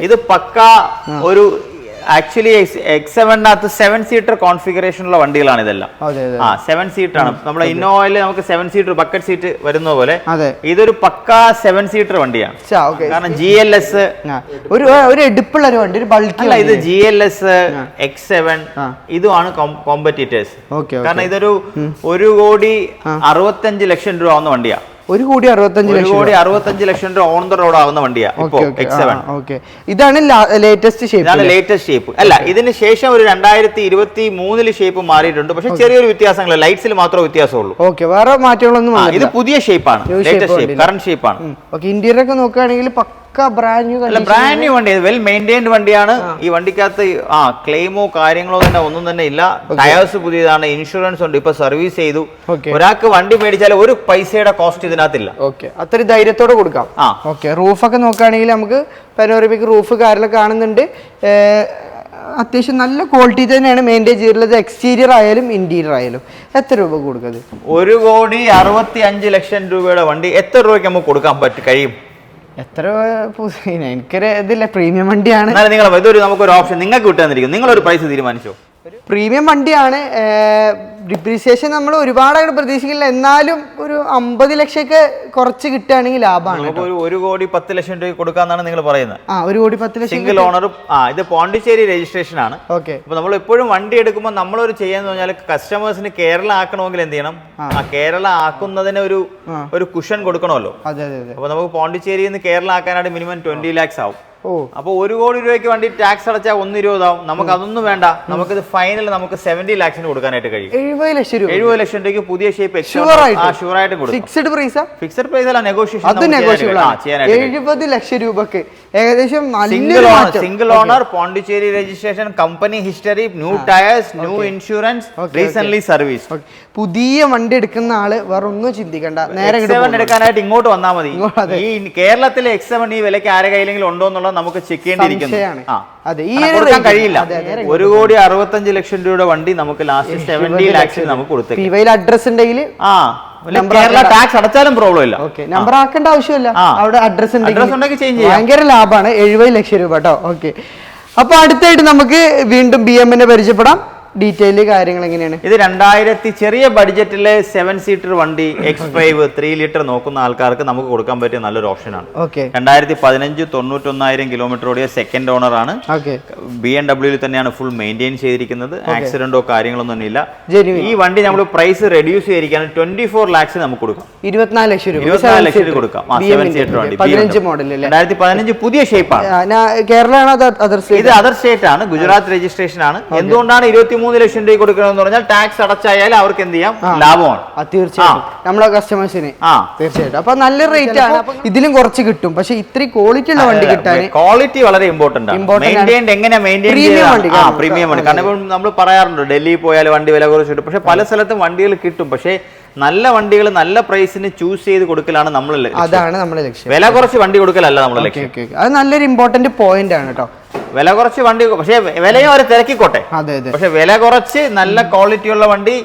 [SPEAKER 1] ഇത് പക്ക ഒരു ആക്ച്വലി X7 7 സീറ്റർ കോൺഫിഗറേഷൻ ഉള്ള വണ്ടികളാണ് ഇതെല്ലാം. 7 സീറ്റർ ആണ്. നമ്മുടെ ഇന്നോവയില് നമുക്ക് 7 സീറ്റർ ബക്കറ്റ് സീറ്റ് വരുന്ന പോലെ ഇതൊരു പക്ക 7 സീറ്റർ വണ്ടിയാണ്. കാരണം GLS
[SPEAKER 2] ഒരു എടുപ്പുള്ള ഒരു വണ്ടി, ഒരു ബൾക്കി
[SPEAKER 1] അല്ല. ഇത് GLS X7 ഇതുമാണ് കോമ്പറ്റീറ്റേഴ്സ്. കാരണം ഇതൊരു 1,65 ലക്ഷം രൂപ ആവുന്ന വണ്ടിയാണ്.
[SPEAKER 2] 1,65
[SPEAKER 1] ലക്ഷം രൂപ ഓൺ ദ റോഡ് ആവുന്ന വണ്ടിയാണ് ഇപ്പോ X7.
[SPEAKER 2] ഇതാണ് ലേറ്റസ്റ്റ്
[SPEAKER 1] ഷേപ്പ്. അല്ല, ഇതിന് ശേഷം ഒരു 2023 ഷേപ്പ് മാറിയിട്ടുണ്ട്. പക്ഷെ ചെറിയൊരു വ്യത്യാസങ്ങൾ, ലൈറ്റ്സിൽ മാത്രമേ വ്യത്യാസമുള്ളൂ.
[SPEAKER 2] വേറെ മാറ്റങ്ങളൊന്നും.
[SPEAKER 1] ഇത് പുതിയ ഷേപ്പാണ്, ലേറ്റസ്റ്റ് ഷേപ്പ്, കറന്റ് ഷേപ്പാണ്.
[SPEAKER 2] ഇന്റീരിയർ ഒക്കെ നോക്കുകയാണെങ്കിൽ ബ്രാൻഡ്
[SPEAKER 1] ന്യൂ വണ്ടി, വെൽ മെയിൻറ്റൈൻഡ് വണ്ടിയാണ്. ഈ വണ്ടിക്കകത്ത് ക്ലെയിമോ കാര്യങ്ങളോ തന്നെ ഒന്നും തന്നെ ഇല്ല. ടയേഴ്സ് പുതിയതാണ്, ഇൻഷുറൻസ് ഉണ്ട്, ഇപ്പൊ സർവീസ് ചെയ്തു. ഒരാൾക്ക് വണ്ടി മേടിച്ചാൽ ഒരു പൈസയുടെ കോസ്റ്റ് ഇതിനകത്തില്ല.
[SPEAKER 2] അത്ര ധൈര്യത്തോടെ കൊടുക്കാം. റൂഫൊക്കെ നോക്കുകയാണെങ്കിൽ നമുക്ക് പനോരമിക് റൂഫ് കാര്യങ്ങളൊക്കെ കാണുന്നുണ്ട്. അത്യാവശ്യം നല്ല ക്വാളിറ്റി തന്നെയാണ് മെയിൻറ്റെയിൻ ചെയ്തിട്ടുള്ളത്. എക്സ്റ്റീരിയർ ആയാലും ഇന്റീരിയർ ആയാലും. എത്ര രൂപ കൊടുക്കുന്നത്?
[SPEAKER 1] 1,65 ലക്ഷം രൂപയുടെ വണ്ടി എത്ര രൂപയ്ക്ക് നമുക്ക് കൊടുക്കാൻ കഴിയും?
[SPEAKER 2] എത്ര എനിക്കൊരു ഇതില്ല, പ്രീമിയം വണ്ടിയാണ്.
[SPEAKER 1] ഇതൊരു നമുക്കൊരു ഓപ്ഷൻ നിങ്ങൾക്ക് വിട്ടുതന്നിരിക്കും. നിങ്ങളൊരു പ്രൈസ് തീരുമാനിച്ചോ?
[SPEAKER 2] പ്രീമിയം വണ്ടിയാണ്. ഡിപ്രീസിയേഷൻ നമ്മൾ ഒരുപാട് പ്രതീക്ഷിക്കില്ല. എന്നാലും ഒരു 50 ലക്ഷമൊക്കെ കുറച്ച് കിട്ടുകയാണെങ്കിൽ ലാഭമാണ്.
[SPEAKER 1] 1,10 ലക്ഷം രൂപ കൊടുക്കാന്നാണ് നിങ്ങൾ പറയുന്നത്.
[SPEAKER 2] 1,10 ലക്ഷം
[SPEAKER 1] സിംഗിൾ ഓണറും. ഇത് പോണ്ടിച്ചേരി രജിസ്ട്രേഷൻ ആണ്. അപ്പൊ നമ്മൾ എപ്പോഴും വണ്ടി എടുക്കുമ്പോൾ നമ്മളൊരു ചെയ്യാന്ന് പറഞ്ഞാൽ കസ്റ്റമേഴ്സിന് കേരള ആക്കണമെങ്കിൽ എന്ത് ചെയ്യണം? കേരള ആക്കുന്നതിന് ഒരു കുഷൻ കൊടുക്കണമല്ലോ. അപ്പൊ നമുക്ക് പോണ്ടിച്ചേരിയിൽ നിന്ന് കേരള ആക്കാനായിട്ട് മിനിമം 20 lakhs ആവും. അപ്പൊ 1 കോടി രൂപയ്ക്ക് വണ്ടി ടാക്സ് അടച്ചാൽ 1,20 ആവും. നമുക്ക് അതൊന്നും വേണ്ട. നമുക്കിത് ഫൈനൽ നമുക്ക് 70 lakhs കൊടുക്കാനായിട്ട് കഴിയും.
[SPEAKER 2] 70 ലക്ഷം
[SPEAKER 1] രൂപയ്ക്ക് പുതിയ ഷേപ്പ് ഷുവറായിട്ട് കൊടുക്കും.
[SPEAKER 2] ഫിക്സഡ് പ്രൈസ്
[SPEAKER 1] അല്ല, നെഗോഷിയേഷൻ.
[SPEAKER 2] 70 ലക്ഷം രൂപക്ക് ഏകദേശം
[SPEAKER 1] single owner, Pondicherry registration, company history, new tyres, new insurance, recently service.
[SPEAKER 2] പുതിയ വണ്ടി എടുക്കുന്ന ആള് വേറെ ഒന്നും ചിന്തിക്കണ്ട, നേരെ
[SPEAKER 1] എടുക്കാനായിട്ട് ഇങ്ങോട്ട് വന്നാൽ മതി. ഈ കേരളത്തിലെ X7 ഈ വിലക്ക് ആരെ കയ്യിലെങ്കിലും ഉണ്ടോ എന്നുള്ളത് നമുക്ക് ചെക്ക് ചെയ്യേണ്ടിയിരിക്കുന്നു. കഴിയില്ല. 1,65 ലക്ഷം രൂപയുടെ വണ്ടി നമുക്ക് ലാസ്റ്റ് 70 lakhs നമുക്ക് കൊടുത്തേക്കും.
[SPEAKER 2] അഡ്രസ് ഉണ്ടെങ്കിൽ
[SPEAKER 1] കേരള ടാക്സ് അടച്ചാലും പ്രോബ്ലം ഇല്ല.
[SPEAKER 2] നമ്പർ ആക്കേണ്ട ആവശ്യമില്ല. അവിടെ അഡ്രസ്
[SPEAKER 1] ഉണ്ടെങ്കിൽ ചേഞ്ച് ചെയ്യാം.
[SPEAKER 2] ഭയങ്കര ലാഭമാണ്. 70 ലക്ഷം രൂപ കേട്ടോ. ഓക്കെ, അപ്പൊ അടുത്തായിട്ട് നമുക്ക് വീണ്ടും BMW പരിചയപ്പെടാം. ഡീറ്റെയിൽ കാര്യങ്ങൾ എങ്ങനെയാണ്?
[SPEAKER 1] ഇത് 2000 ചെറിയ ബഡ്ജറ്റിലെ 7 സീറ്റർ വണ്ടി X5 3 ലിറ്റർ നോക്കുന്ന ആൾക്കാർക്ക് നമുക്ക് കൊടുക്കാൻ പറ്റിയ നല്ലൊരു ഓപ്ഷനാണ്. 2015 91,000 കിലോമീറ്റർ ഓടിയ സെക്കൻഡ് ഓണർ ആണ്. BMW തന്നെയാണ് ഫുൾ മെയിൻറ്റെയിൻ ചെയ്തിരിക്കുന്നത്. ആക്സിഡന്റോ കാര്യങ്ങളൊന്നും ഇല്ല. ഈ വണ്ടി നമ്മൾ പ്രൈസ് റെഡ്യൂസ് ചെയ്തിരിക്കുകയാണ്. 24 lakhs നമുക്ക് കൊടുക്കാം.
[SPEAKER 2] 24 ലക്ഷം രൂപ
[SPEAKER 1] കൊടുക്കാം. 7 സീറ്റർ വണ്ടി 15
[SPEAKER 2] മോഡൽ
[SPEAKER 1] 2015 പുതിയ ഷേപ്പാണ്.
[SPEAKER 2] കേരള
[SPEAKER 1] ഇത് അതർ സ്റ്റേറ്റ് ആണ്, ഗുജറാത്ത് രജിസ്ട്രേഷൻ ആണ്. എന്തുകൊണ്ടാണ് 23 ലക്ഷം രൂപ കൊടുക്കണമെന്ന് പറഞ്ഞാൽ ടാക്സ് അടച്ചായാൽ അവർക്ക് എന്ത് ചെയ്യാം? ലാഭമാണ്.
[SPEAKER 2] തീർച്ചയായും നമ്മളെ കസ്റ്റമേഴ്സിന് തീർച്ചയായിട്ടും. അപ്പൊ നല്ല റേറ്റ് ആണ്. ഇതിലും കുറച്ച് കിട്ടും. പക്ഷെ ഇത്രയും ക്വാളിറ്റി ഉള്ള വണ്ടി കിട്ടാൻ
[SPEAKER 1] ക്വാളിറ്റി വളരെ ഇമ്പോർട്ടന്റ് ആണ്. പ്രീമിയം ആണ്. കാരണം ഇപ്പോൾ നമ്മൾ പറയാറുണ്ട് ഡൽഹി പോയാൽ വണ്ടി വില കുറച്ച് കിട്ടും. പക്ഷെ പല സ്ഥലത്തും വണ്ടികൾ കിട്ടും. പക്ഷേ നല്ല വണ്ടികൾ നല്ല പ്രൈസിന് ചൂസ് ചെയ്ത് കൊടുക്കലാണ്
[SPEAKER 2] അതാണ് നമ്മുടെ ലക്ഷ്യം.
[SPEAKER 1] വില കുറച്ച് വണ്ടി കൊടുക്കലല്ല നമ്മുടെ ലക്ഷ്യം.
[SPEAKER 2] അത് നല്ലൊരു ഇമ്പോർട്ടന്റ് പോയിന്റ് ആണ് കേട്ടോ.
[SPEAKER 1] വില കുറച്ച് വണ്ടി, പക്ഷെ വിലയും അവരെ തിരക്കിക്കോട്ടെ. പക്ഷെ വില കുറച്ച് നല്ല ക്വാളിറ്റി ഉള്ള വണ്ടി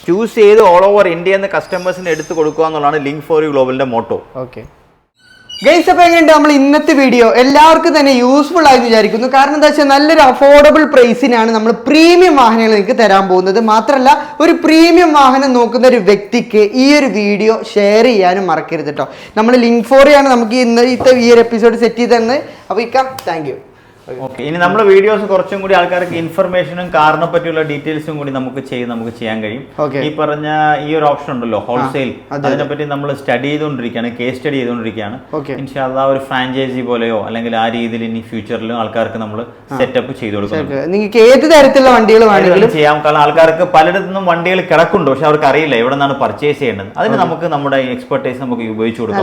[SPEAKER 1] ചൂസ് ചെയ്ത് ഓൾ ഓവർ ഇന്ത്യ എന്ന് കസ്റ്റമേഴ്സിന് എടുത്ത് കൊടുക്കുക എന്നുള്ളതാണ് ലിങ്ക് ഫോർ യു ഗ്ലോബലിന്റെ മോട്ടോ.
[SPEAKER 2] ഓക്കെ ഗൈസ്, അപ്പോൾ എങ്ങനെയുണ്ട് നമ്മൾ ഇന്നത്തെ വീഡിയോ? എല്ലാവർക്കും തന്നെ യൂസ്ഫുൾ ആയി വിചാരിക്കുന്നു. കാരണം എന്താ വെച്ചാൽ നല്ലൊരു അഫോർഡബിൾ പ്രൈസിനാണ് നമ്മൾ പ്രീമിയം വാഹനങ്ങൾ നിങ്ങൾക്ക് തരാൻ പോകുന്നത്. മാത്രമല്ല ഒരു പ്രീമിയം വാഹനം നോക്കുന്ന ഒരു വ്യക്തിക്ക് ഈ ഒരു വീഡിയോ ഷെയർ ചെയ്യാനും മറക്കരുത് കേട്ടോ. നമ്മൾ ലിങ്ക് ഫോറിയാണ് നമുക്ക് ഇന്നത്തെ ഈ ഒരു എപ്പിസോഡ് സെറ്റ് ചെയ്ത് തന്നത്. അപ്പോൾ താങ്ക് യു.
[SPEAKER 1] ഓക്കെ, ഇനി നമ്മുടെ വീഡിയോസ് കുറച്ചും കൂടി ആൾക്കാർക്ക് ഇൻഫർമേഷനും കാറിനെ പറ്റിയുള്ള ഡീറ്റെയിൽസും കൂടി നമുക്ക് ചെയ്യാൻ കഴിയും. ഈ പറഞ്ഞ ഈ ഒരു ഓപ്ഷൻ ഉണ്ടല്ലോ ഹോൾസെയിൽ, അതിനെപ്പറ്റി നമ്മൾ സ്റ്റഡി ചെയ്തുകൊണ്ടിരിക്കുകയാണ്, കേസ് സ്റ്റഡി ചെയ്തുകൊണ്ടിരിക്കുകയാണ്. ഇൻഷാല്ലാ ഒരു ഫ്രാഞ്ചൈസി പോലെയോ അല്ലെങ്കിൽ ആ രീതിയിൽ ഇനി ഫ്യൂച്ചറിലും ആൾക്കാർക്ക് നമ്മൾ സെറ്റപ്പ് ചെയ്തു കൊടുക്കും.
[SPEAKER 2] നിങ്ങൾക്ക് ഏത് തരത്തിലുള്ള വണ്ടികൾ വേണമെങ്കിലും
[SPEAKER 1] ചെയ്യാം. കാരണം ആൾക്കാർക്ക് പലയിടത്തുനിന്നും വണ്ടികൾ കിടക്കുന്നുണ്ട്, പക്ഷെ അവർക്ക് അറിയില്ല എവിടെ നിന്നാണ് പർച്ചേസ് ചെയ്യേണ്ടത്. അതിന് നമുക്ക് നമ്മുടെ എക്സ്പെർട്ടൈസ് നമുക്ക് ഉപയോഗിച്ച് കൊടുക്കാം.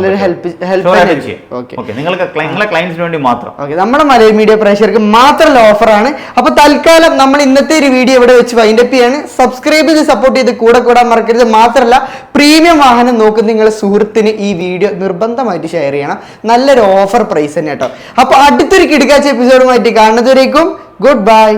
[SPEAKER 1] നിങ്ങളെ ക്ലയൻസിന് വേണ്ടി മാത്രം.
[SPEAKER 2] നമ്മുടെ മലയാളി മീഡിയ പ്രേക്ഷകർക്ക് മാത്രമുള്ള ഓഫറാണ്. അപ്പൊ തൽക്കാലം നമ്മൾ ഇന്നത്തെ ഒരു വീഡിയോ ഇവിടെ വെച്ച് വൈൻഡപ്പ് ചെയ്യാണ്. സബ്സ്ക്രൈബ് ചെയ്ത് സപ്പോർട്ട് ചെയ്ത് കൂടാൻ മറക്കരുത്. മാത്രമല്ല പ്രീമിയം വാഹനം നോക്കുന്ന നിങ്ങളുടെ സുഹൃത്തിന് ഈ വീഡിയോ നിർബന്ധമായിട്ട് ഷെയർ ചെയ്യണം. നല്ലൊരു ഓഫർ പ്രൈസ് തന്നെ കേട്ടോ. അപ്പൊ അടുത്തൊരു കിടക്കാച്ച എപ്പിസോഡുമായിട്ട് കാണുന്നതുവരേക്കും ഗുഡ് ബൈ.